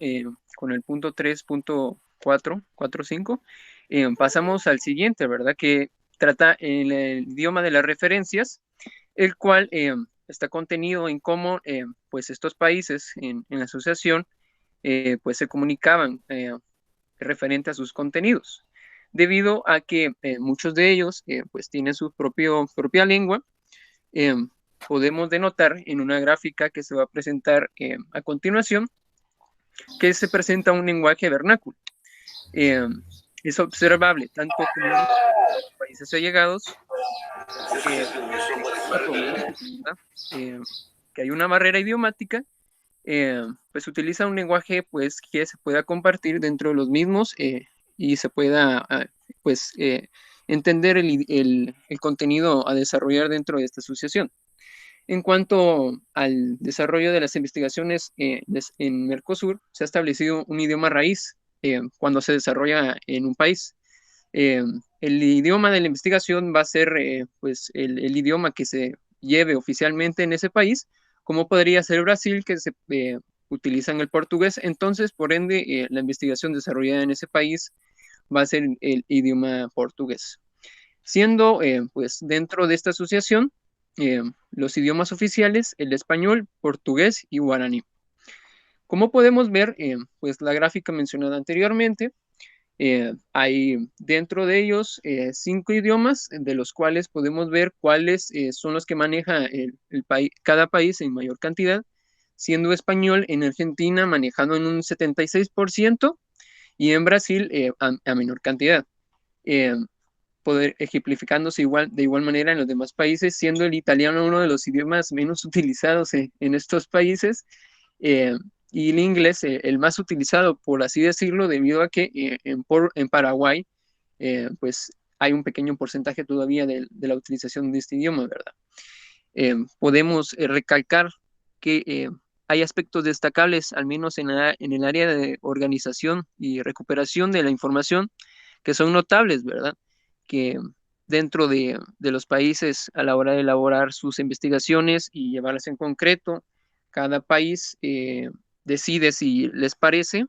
con el punto 3.445, pasamos al siguiente, ¿verdad? Que trata el idioma de las referencias, el cual está contenido en cómo pues estos países en la asociación pues se comunicaban referente a sus contenidos, debido a que muchos de ellos pues tienen su propia lengua. Podemos denotar en una gráfica que se va a presentar a continuación que se presenta un lenguaje vernáculo. Es observable tanto como en los países allegados que hay una barrera idiomática, pues utiliza un lenguaje pues que se pueda compartir dentro de los mismos y se pueda pues entender el contenido a desarrollar dentro de esta asociación. En cuanto al desarrollo de las investigaciones en Mercosur, se ha establecido un idioma raíz cuando se desarrolla en un país. El idioma de la investigación va a ser pues el idioma que se lleve oficialmente en ese país, como podría ser Brasil, que se utilizan el portugués. Entonces, por ende, la investigación desarrollada en ese país va a ser el idioma portugués. Siendo pues dentro de esta asociación los idiomas oficiales, el español, portugués y guaraní. Como podemos ver, pues la gráfica mencionada anteriormente, hay dentro de ellos 5 idiomas, de los cuales podemos ver cuáles son los que maneja cada país en mayor cantidad, siendo español en Argentina manejado en un 76% y en Brasil a menor cantidad. Ejemplificándose de igual manera en los demás países, siendo el italiano uno de los idiomas menos utilizados en estos países, y el inglés el más utilizado, por así decirlo, debido a que en Paraguay pues hay un pequeño porcentaje todavía de la utilización de este idioma, ¿verdad? Podemos recalcar que hay aspectos destacables, al menos en el área de organización y recuperación de la información, que son notables, ¿verdad? Que dentro de los países, a la hora de elaborar sus investigaciones y llevarlas en concreto, cada país decide si les parece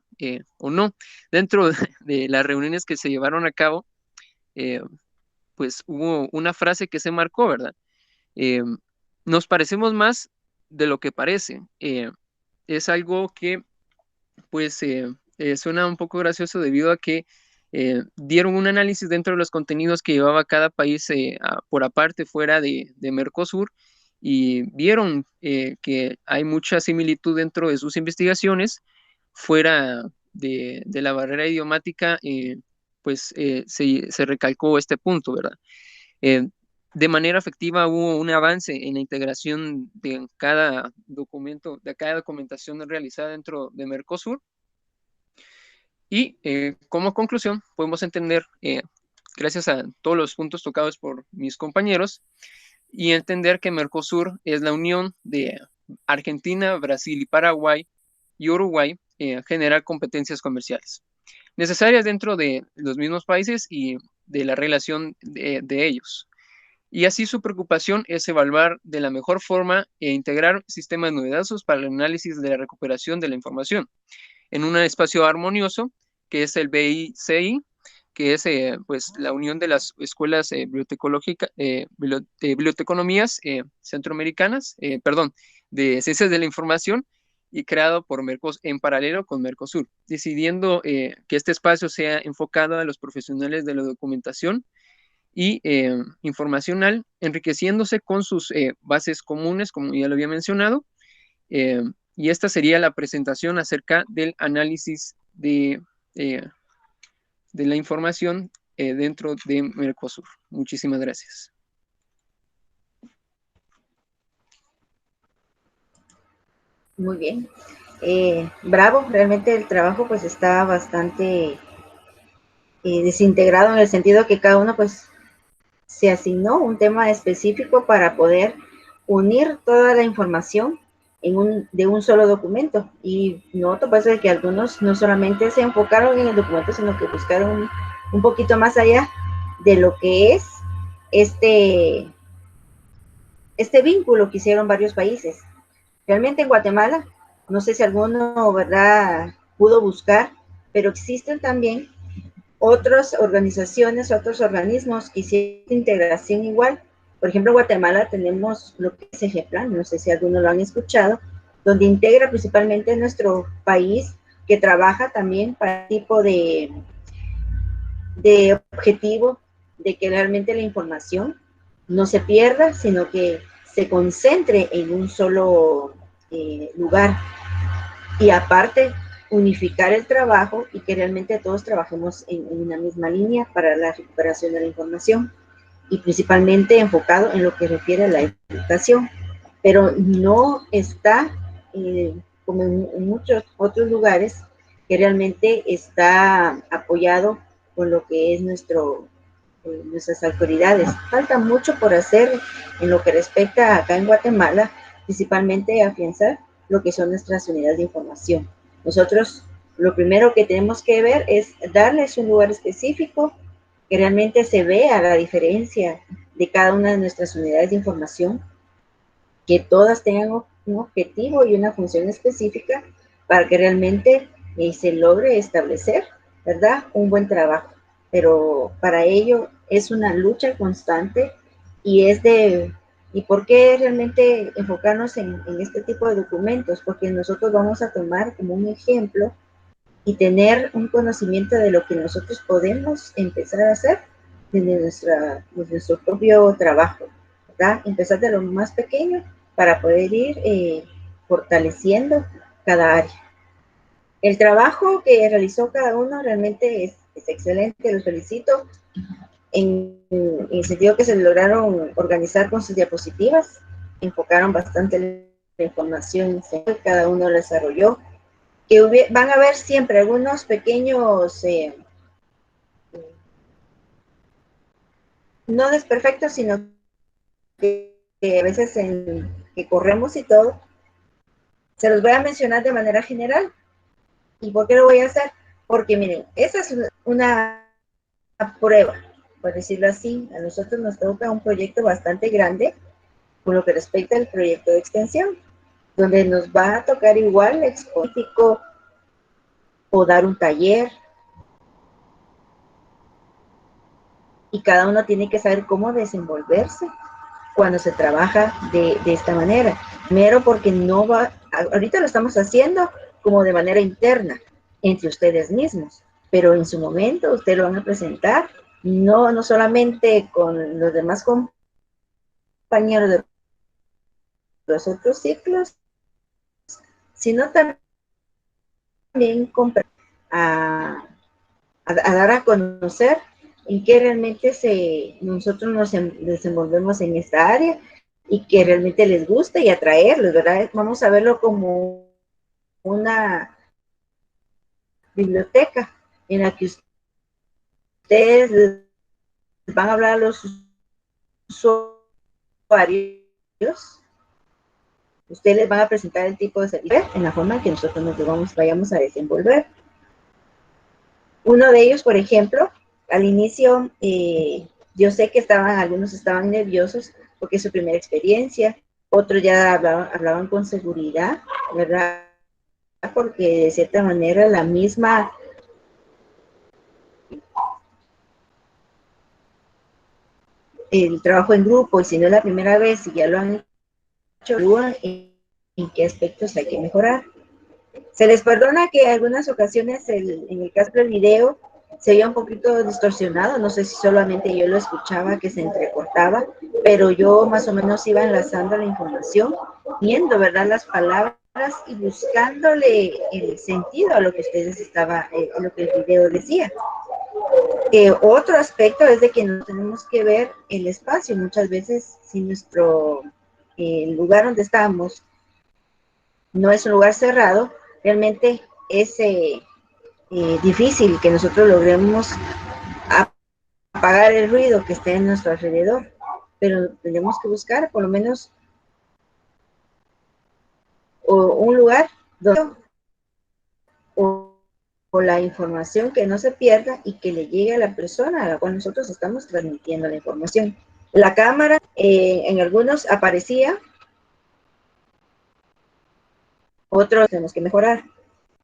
o no. Dentro de las reuniones que se llevaron a cabo, pues hubo una frase que se marcó, ¿verdad? Nos parecemos más de lo que parece. Es algo que pues suena un poco gracioso debido a que dieron un análisis dentro de los contenidos que llevaba cada país por aparte fuera de Mercosur, y vieron que hay mucha similitud dentro de sus investigaciones. Fuera de la barrera idiomática, pues se recalcó este punto, ¿verdad? De manera efectiva hubo un avance en la integración de cada documento, de cada documentación realizada dentro de Mercosur. Y como conclusión, podemos entender, gracias a todos los puntos tocados por mis compañeros, y entender que Mercosur es la unión de Argentina, Brasil y Paraguay y Uruguay, generar competencias comerciales necesarias dentro de los mismos países y de la relación de ellos. Y así su preocupación es evaluar de la mejor forma e integrar sistemas novedosos para el análisis de la recuperación de la información en un espacio armonioso, que es el BICI, que es pues la unión de las escuelas biblioteconomías centroamericanas, de ciencias de la información, y creado por en paralelo con Mercosur, decidiendo que este espacio sea enfocado a los profesionales de la documentación y informacional, enriqueciéndose con sus bases comunes, como ya lo había mencionado, y esta sería la presentación acerca del análisis de la información dentro de Mercosur. Muchísimas gracias. Muy bien. Bravo, realmente el trabajo pues está bastante desintegrado, en el sentido que cada uno pues se asignó un tema específico para poder unir toda la información de un solo documento. Y noto pues que algunos no solamente se enfocaron en el documento, sino que buscaron un poquito más allá de lo que es este vínculo que hicieron varios países. Realmente en Guatemala, no sé si alguno, ¿verdad?, pudo buscar, pero existen también otras organizaciones, otros organismos que hicieron integración igual, Por ejemplo, en Guatemala tenemos lo que es Ejemplan, no sé si algunos lo han escuchado, donde integra principalmente nuestro país, que trabaja también para el tipo de objetivo de que realmente la información no se pierda, sino que se concentre en un solo lugar. Y aparte, unificar el trabajo y que realmente todos trabajemos en una misma línea para la recuperación de la información y principalmente enfocado en lo que refiere a la educación. Pero no está, como en muchos otros lugares, que realmente está apoyado con lo que es nuestras autoridades. Falta mucho por hacer en lo que respecta acá en Guatemala, principalmente afianzar lo que son nuestras unidades de información. Nosotros lo primero que tenemos que ver es darles un lugar específico que realmente se vea la diferencia de cada una de nuestras unidades de información, que todas tengan un objetivo y una función específica para que realmente se logre establecer, ¿verdad?, un buen trabajo. Pero para ello es una lucha constante y ¿y por qué realmente enfocarnos en este tipo de documentos? Porque nosotros vamos a tomar como un ejemplo y tener un conocimiento de lo que nosotros podemos empezar a hacer desde nuestro propio trabajo, ¿verdad? Empezar de lo más pequeño para poder ir fortaleciendo cada área. El trabajo que realizó cada uno realmente es excelente, los felicito, en el sentido que se lograron organizar con sus diapositivas, enfocaron bastante la información, cada uno lo desarrolló, que van a haber siempre algunos pequeños, no desperfectos, sino que a veces que corremos y todo, se los voy a mencionar de manera general. ¿Y por qué lo voy a hacer? Porque miren, esa es una prueba, por decirlo así. A nosotros nos toca un proyecto bastante grande con lo que respecta al proyecto de extensión, donde nos va a tocar igual expolítico o dar un taller, y cada uno tiene que saber cómo desenvolverse cuando se trabaja de esta manera. Primero porque ahorita lo estamos haciendo como de manera interna, entre ustedes mismos, pero en su momento ustedes lo van a presentar, no solamente con los demás compañeros de los otros ciclos, sino también a dar a conocer en qué realmente nosotros nos desenvolvemos en esta área y que realmente les gusta y atraerlos, ¿verdad? Vamos a verlo como una biblioteca en la que ustedes les van a hablar a los usuarios, ustedes les van a presentar el tipo de servicio en la forma en que nosotros nos vayamos a desenvolver. Uno de ellos, por ejemplo, al inicio, yo sé que algunos estaban nerviosos porque es su primera experiencia, otros ya hablaban con seguridad, ¿verdad? Porque de cierta manera la misma el trabajo en grupo, y si no es la primera vez y ya lo han hecho, en qué aspectos hay que mejorar. Se les perdona que en algunas ocasiones, en el caso del video, se veía un poquito distorsionado, no sé si solamente yo lo escuchaba, que se entrecortaba, pero yo más o menos iba enlazando la información, viendo, ¿verdad?, las palabras y buscándole el sentido a lo que ustedes a lo que el video decía. Otro aspecto es de que no tenemos que ver el espacio. Muchas veces, si el lugar donde estamos no es un lugar cerrado, realmente es difícil que nosotros logremos apagar el ruido que esté en nuestro alrededor, pero tenemos que buscar por lo menos un lugar donde o la información que no se pierda y que le llegue a la persona a la cual nosotros estamos transmitiendo la información. La cámara en algunos aparecía, otros tenemos que mejorar.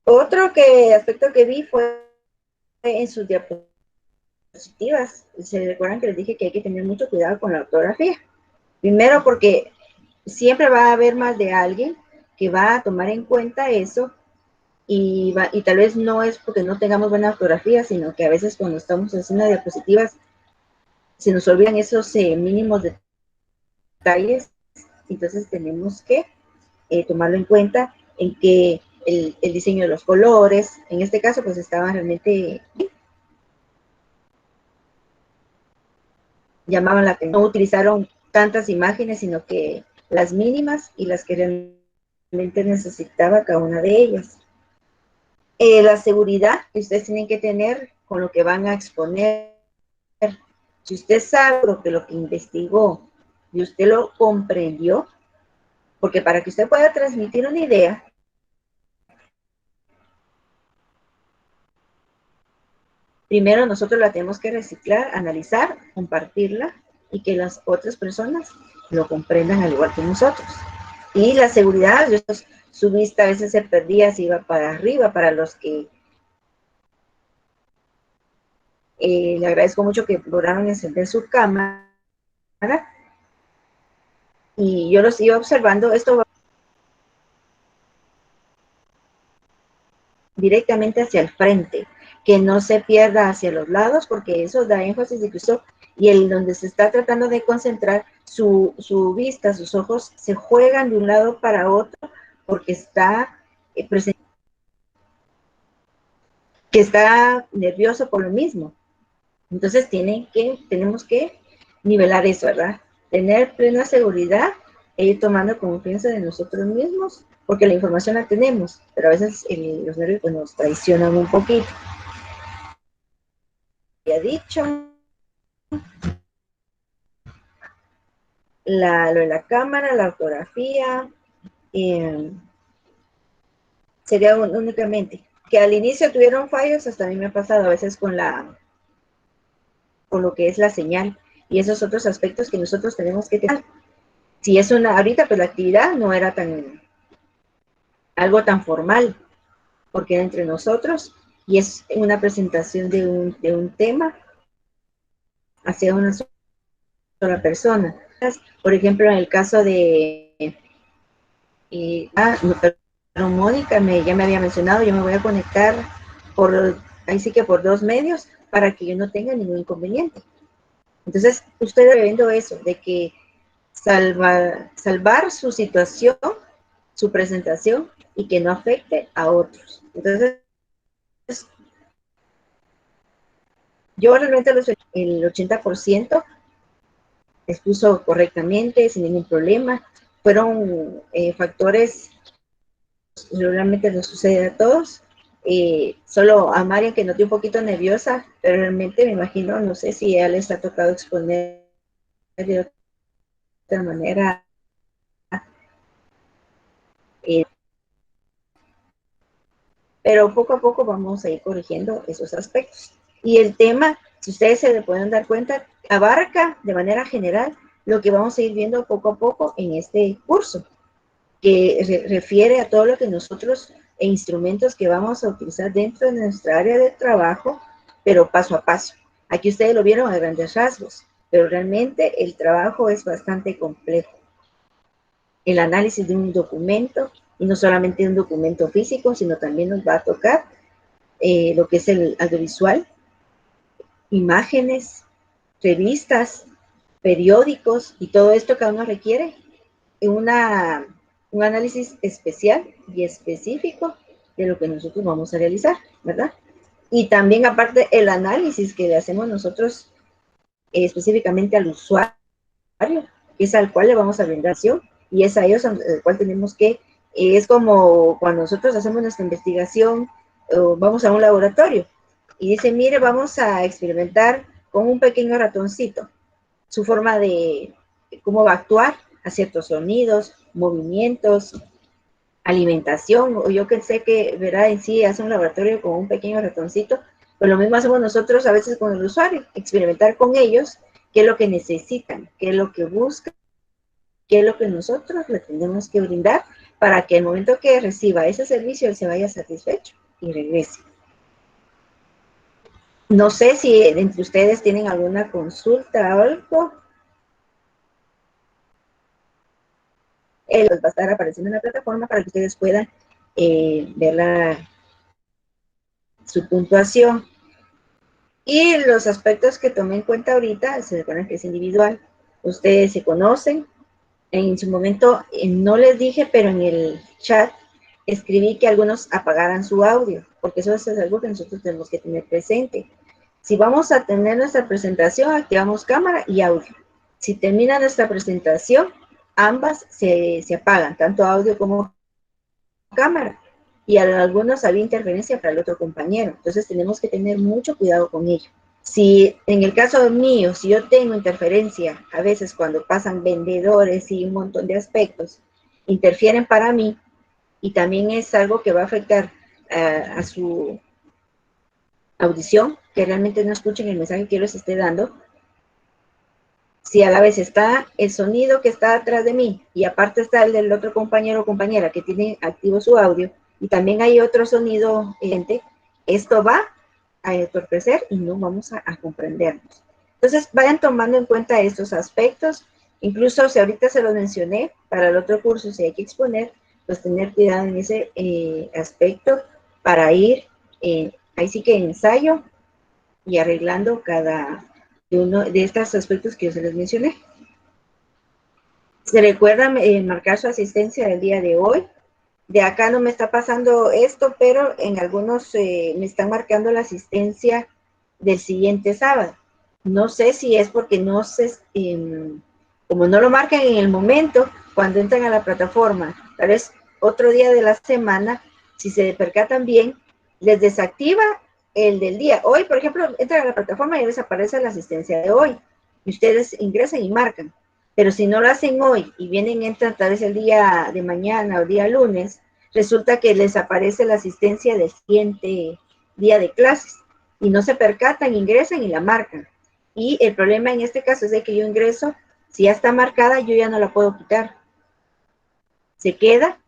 Otro aspecto que vi fue en sus diapositivas. Se recuerdan que les dije que hay que tener mucho cuidado con la ortografía. Primero porque siempre va a haber más de alguien que va a tomar en cuenta eso y tal vez no es porque no tengamos buena ortografía, sino que a veces cuando estamos haciendo diapositivas se nos olvidan esos mínimos detalles, entonces tenemos que tomarlo en cuenta en que el diseño de los colores, en este caso pues estaban realmente, llamaban la atención, no utilizaron tantas imágenes, sino que las mínimas y las que realmente necesitaba cada una de ellas. La seguridad que ustedes tienen que tener con lo que van a exponer. Si usted sabe lo que investigó y usted lo comprendió, porque para que usted pueda transmitir una idea, primero nosotros la tenemos que reciclar, analizar, compartirla y que las otras personas lo comprendan al igual que nosotros. Y la seguridad, su vista a veces se perdía, se iba para arriba, para los que le agradezco mucho que lograron encender su cámara y yo los iba observando. Esto va directamente hacia el frente, que no se pierda hacia los lados, porque eso da énfasis de que usted, y el donde se está tratando de concentrar su vista, sus ojos se juegan de un lado para otro, porque está presente, que está nervioso por lo mismo. Entonces tenemos que nivelar eso, ¿verdad? Tener plena seguridad e ir tomando confianza de nosotros mismos, porque la información la tenemos, pero a veces los nervios pues, nos traicionan un poquito. Ya dicho, lo de la cámara, la ortografía, sería únicamente que al inicio tuvieron fallos, hasta a mí me ha pasado a veces con lo que es la señal y esos otros aspectos que nosotros tenemos que tener. Si es ahorita pues la actividad no era algo tan formal, porque era entre nosotros y es una presentación de un tema hacia una sola persona. Por ejemplo, en el caso de Mónica ya me había mencionado, yo me voy a conectar ahí sí que por 2 medios para que yo no tenga ningún inconveniente. Entonces, ustedes viendo eso, de que salvar su situación, su presentación y que no afecte a otros. Entonces, yo realmente el 80% expuso correctamente, sin ningún problema. Fueron factores, realmente nos sucede a todos. Solo a Marian que noté un poquito nerviosa, pero realmente me imagino, no sé si a ella les ha tocado exponer de otra manera. Pero poco a poco vamos a ir corrigiendo esos aspectos. Y el tema, si ustedes se le pueden dar cuenta, abarca de manera general lo que vamos a ir viendo poco a poco en este curso, que refiere a todo lo que nosotros e instrumentos que vamos a utilizar dentro de nuestra área de trabajo, pero paso a paso. Aquí ustedes lo vieron a grandes rasgos, pero realmente el trabajo es bastante complejo. El análisis de un documento, y no solamente de un documento físico, sino también nos va a tocar lo que es el audiovisual, imágenes, revistas, periódicos, y todo esto cada uno requiere un análisis especial y específico de lo que nosotros vamos a realizar, ¿verdad? Y también aparte el análisis que le hacemos nosotros específicamente al usuario, que es al cual le vamos a brindar acción, y es a ellos al cual tenemos que, es como cuando nosotros hacemos nuestra investigación, vamos a un laboratorio, y dice, mire, vamos a experimentar con un pequeño ratoncito, su forma de cómo va a actuar a ciertos sonidos, movimientos, alimentación, o yo que sé que, verá, en sí hace un laboratorio con un pequeño ratoncito, pues lo mismo hacemos nosotros a veces con el usuario, experimentar con ellos qué es lo que necesitan, qué es lo que buscan, qué es lo que nosotros le tenemos que brindar para que el momento que reciba ese servicio él se vaya satisfecho y regrese. No sé si entre ustedes tienen alguna consulta o algo. él va a estar apareciendo en la plataforma para que ustedes puedan ver su puntuación. Y los aspectos que tomé en cuenta ahorita, se recuerdan que es individual, ustedes se conocen. En su momento no les dije, pero en el chat escribí que algunos apagaran su audio, porque eso es algo que nosotros tenemos que tener presente. Si vamos a tener nuestra presentación, activamos cámara y audio. Si termina nuestra presentación, ambas se apagan, tanto audio como cámara. Y a algunos había interferencia para el otro compañero. Entonces tenemos que tener mucho cuidado con ello. Si en el caso mío, si yo tengo interferencia, a veces cuando pasan vendedores y un montón de aspectos, interfieren para mí, y también es algo que va a afectar a su audición, que realmente no escuchen el mensaje que yo les esté dando. Si a la vez está el sonido que está atrás de mí, y aparte está el del otro compañero o compañera que tiene activo su audio, y también hay otro sonido, esto va a entorpecer y no vamos a comprendernos. Entonces, vayan tomando en cuenta estos aspectos. Incluso si ahorita se los mencioné, para el otro curso, si hay que exponer, pues tener cuidado en ese aspecto para ir, ahí sí que ensayo y arreglando cada uno de estos aspectos que yo se les mencioné. Se recuerdan marcar su asistencia del día de hoy. De acá no me está pasando esto, pero en algunos me están marcando la asistencia del siguiente sábado. No sé si es porque no se, como no lo marcan en el momento, cuando entran a la plataforma, tal vez otro día de la semana, si se percatan bien, les desactiva el del día. Hoy, por ejemplo, entran a la plataforma y les aparece la asistencia de hoy. Y ustedes ingresan y marcan. Pero si no lo hacen hoy y vienen, entran tal vez el día de mañana o día lunes, resulta que les aparece la asistencia del siguiente día de clases. Y no se percatan, ingresan y la marcan. Y el problema en este caso es de que yo ingreso, si ya está marcada, yo ya no la puedo quitar. Se queda,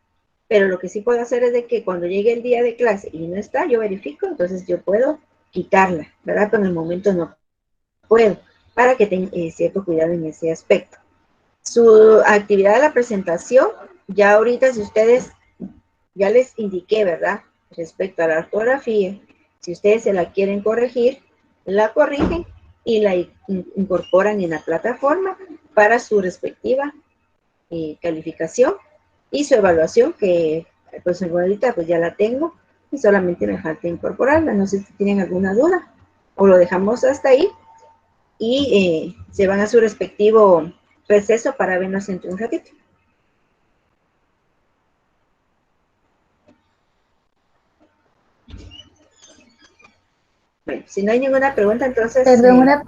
pero lo que sí puedo hacer es de que cuando llegue el día de clase y no está, yo verifico, entonces yo puedo quitarla, ¿verdad? Pero en el momento no puedo, para que tengan cierto cuidado en ese aspecto. Su actividad de la presentación, ya ahorita si ustedes, ya les indiqué, ¿verdad? Respecto a la ortografía, si ustedes se la quieren corregir, la corrigen y la incorporan en la plataforma para su respectiva calificación y su evaluación, que pues ahorita pues ya la tengo y solamente me falta incorporarla. No sé si tienen alguna duda o lo dejamos hasta ahí y se van a su respectivo receso para vernos dentro de un ratito. Bueno, si no hay ninguna pregunta, entonces... Perdón, una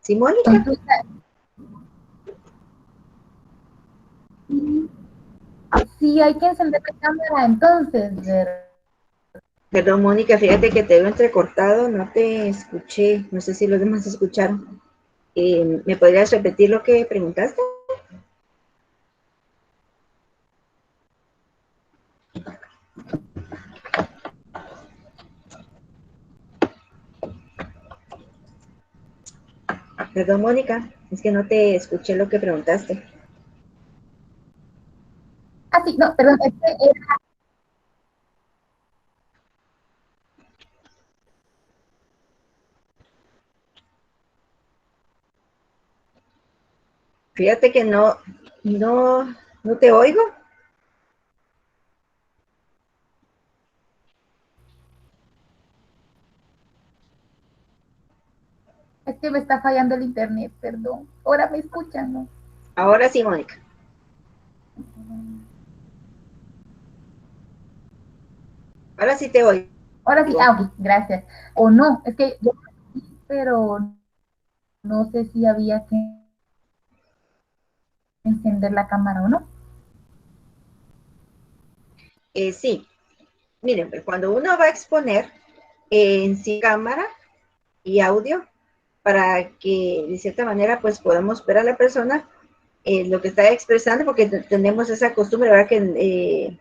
¿Sí, Mónica? Sí, hay que encender la cámara, entonces. Perdón, Mónica, fíjate que te veo entrecortado, no te escuché, no sé si los demás escucharon. ¿Me podrías repetir lo que preguntaste? Perdón, Mónica, es que no te escuché lo que preguntaste. Ah, sí, no, perdón, es que era... Fíjate que no te oigo. Es que me está fallando el internet, perdón. Ahora me escuchan, ¿no? Ahora sí, Mónica. Ahora sí te oigo. Ahora sí, ok, gracias. O no, es que yo, pero no sé si había que encender la cámara o no. Sí, miren, cuando uno va a exponer en sí cámara y audio, para que de cierta manera pues podamos ver a la persona lo que está expresando, porque tenemos esa costumbre, ¿verdad? Que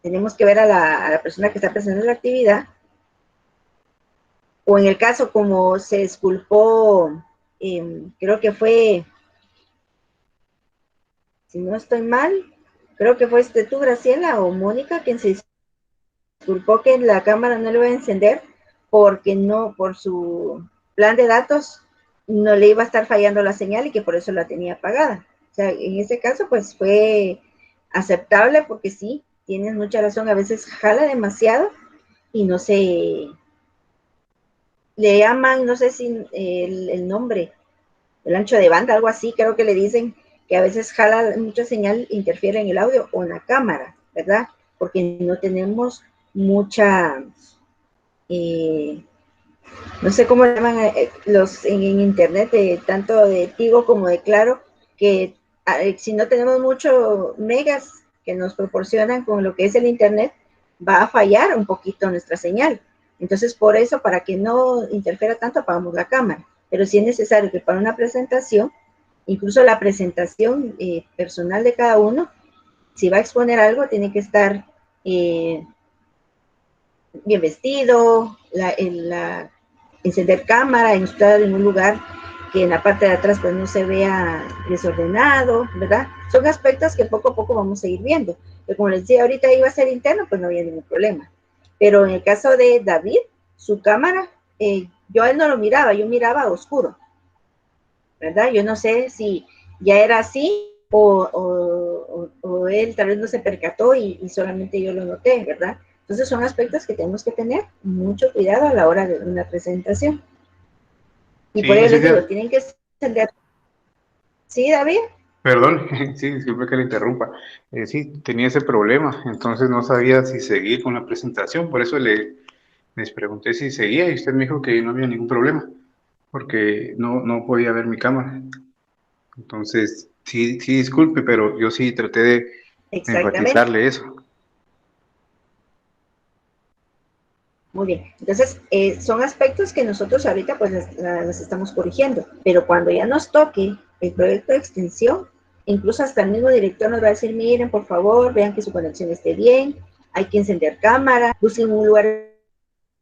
tenemos que ver a la persona que está presentando la actividad, o en el caso como se disculpó, creo que fue, si no estoy mal, creo que fue tú, Graciela, o Mónica, quien se disculpó que la cámara no le iba a encender porque no, por su plan de datos, no le iba a estar fallando la señal y que por eso la tenía apagada. O sea, en ese caso, pues fue aceptable porque sí, tienes mucha razón, a veces jala demasiado y no se le llaman, no sé si el nombre, el ancho de banda, algo así, creo que le dicen que a veces jala mucha señal, interfiere en el audio o en la cámara, ¿verdad? Porque no tenemos mucha, no sé cómo le llaman los en internet, tanto de Tigo como de Claro, que si no tenemos muchos megas que nos proporcionan con lo que es el internet, va a fallar un poquito nuestra señal. Entonces, por eso, para que no interfiera tanto, apagamos la cámara. Pero sí es necesario que para una presentación, incluso la presentación personal de cada uno, si va a exponer algo, tiene que estar bien vestido, encender cámara, estar en un lugar que en la parte de atrás pues no se vea desordenado, ¿verdad? Son aspectos que poco a poco vamos a ir viendo. Pero como les decía, ahorita iba a ser interno, pues no había ningún problema. Pero en el caso de David, su cámara, yo a él no lo miraba, yo miraba oscuro, ¿verdad? Yo no sé si ya era así o él tal vez no se percató y solamente yo lo noté, ¿verdad? Entonces son aspectos que tenemos que tener mucho cuidado a la hora de una presentación. Y Sí, por ello les licenciada. digo, tienen que entender. ¿Sí, David? Perdón, sí, disculpe que le interrumpa. Sí, tenía ese problema, entonces no sabía si seguir con la presentación, por eso les pregunté si seguía y usted me dijo que no había ningún problema, porque no podía ver mi cámara. Entonces, sí, sí, disculpe, pero yo sí traté de Exactamente. enfatizarle eso. Muy bien. Entonces, son aspectos que nosotros ahorita pues las estamos corrigiendo, pero cuando ya nos toque el proyecto de extensión, incluso hasta el mismo director nos va a decir, miren, por favor, vean que su conexión esté bien, hay que encender cámara, busquen un lugar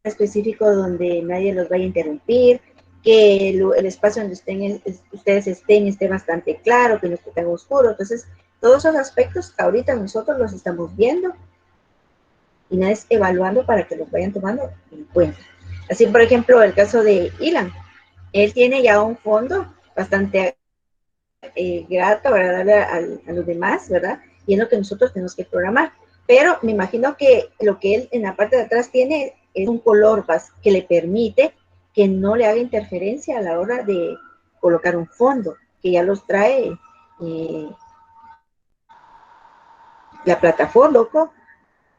específico donde nadie los vaya a interrumpir, que el espacio donde ustedes estén esté bastante claro, que no esté tan oscuro. Entonces, todos esos aspectos ahorita nosotros los estamos viendo y nada es evaluando para que los vayan tomando en cuenta. Así, por ejemplo, el caso de Ilan, él tiene ya un fondo bastante grato, agradable a los demás, ¿verdad? Y es lo que nosotros tenemos que programar. Pero me imagino que lo que él en la parte de atrás tiene es un color que le permite que no le haga interferencia a la hora de colocar un fondo, que ya los trae la plataforma, loco,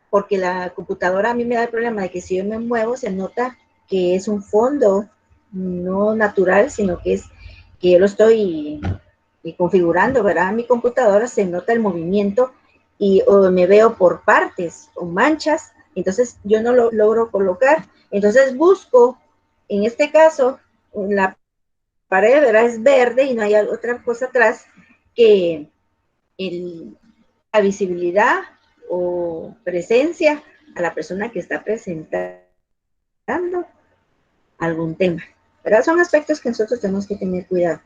porque la computadora a mí me da el problema de que si yo me muevo se nota que es un fondo no natural, sino que es que yo lo estoy configurando, ¿verdad? Mi computadora se nota el movimiento o me veo por partes o manchas, entonces yo no lo logro colocar. Entonces busco, en este caso, la pared, ¿verdad? Es verde y no hay otra cosa atrás que la visibilidad o presencia a la persona que está presentando algún tema, ¿verdad? Son aspectos que nosotros tenemos que tener cuidado.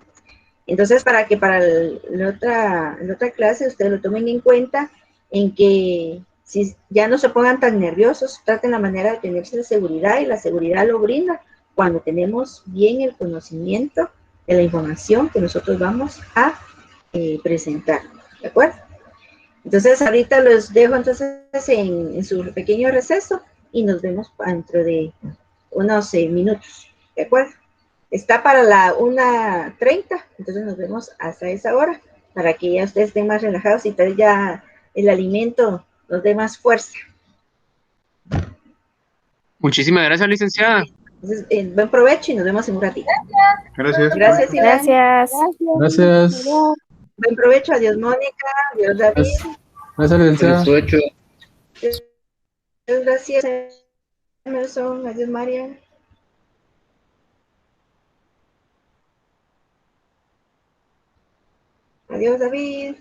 Entonces, para que para la otra clase ustedes lo tomen en cuenta, en que si ya no se pongan tan nerviosos, traten la manera de tenerse de seguridad, y la seguridad lo brinda cuando tenemos bien el conocimiento de la información que nosotros vamos a presentar, ¿de acuerdo? Entonces, ahorita los dejo entonces en su pequeño receso y nos vemos dentro de unos minutos, ¿de acuerdo? Está para la 1:30, entonces nos vemos hasta esa hora, para que ya ustedes estén más relajados y tal ya el alimento nos dé más fuerza. Muchísimas gracias, licenciada. Entonces, buen provecho y nos vemos en un ratito. Gracias. Gracias, Iván. Gracias. Gracias. Buen provecho, adiós Mónica, adiós David. Gracias, licenciada. Gracias, Emerson, adiós María. Adiós David.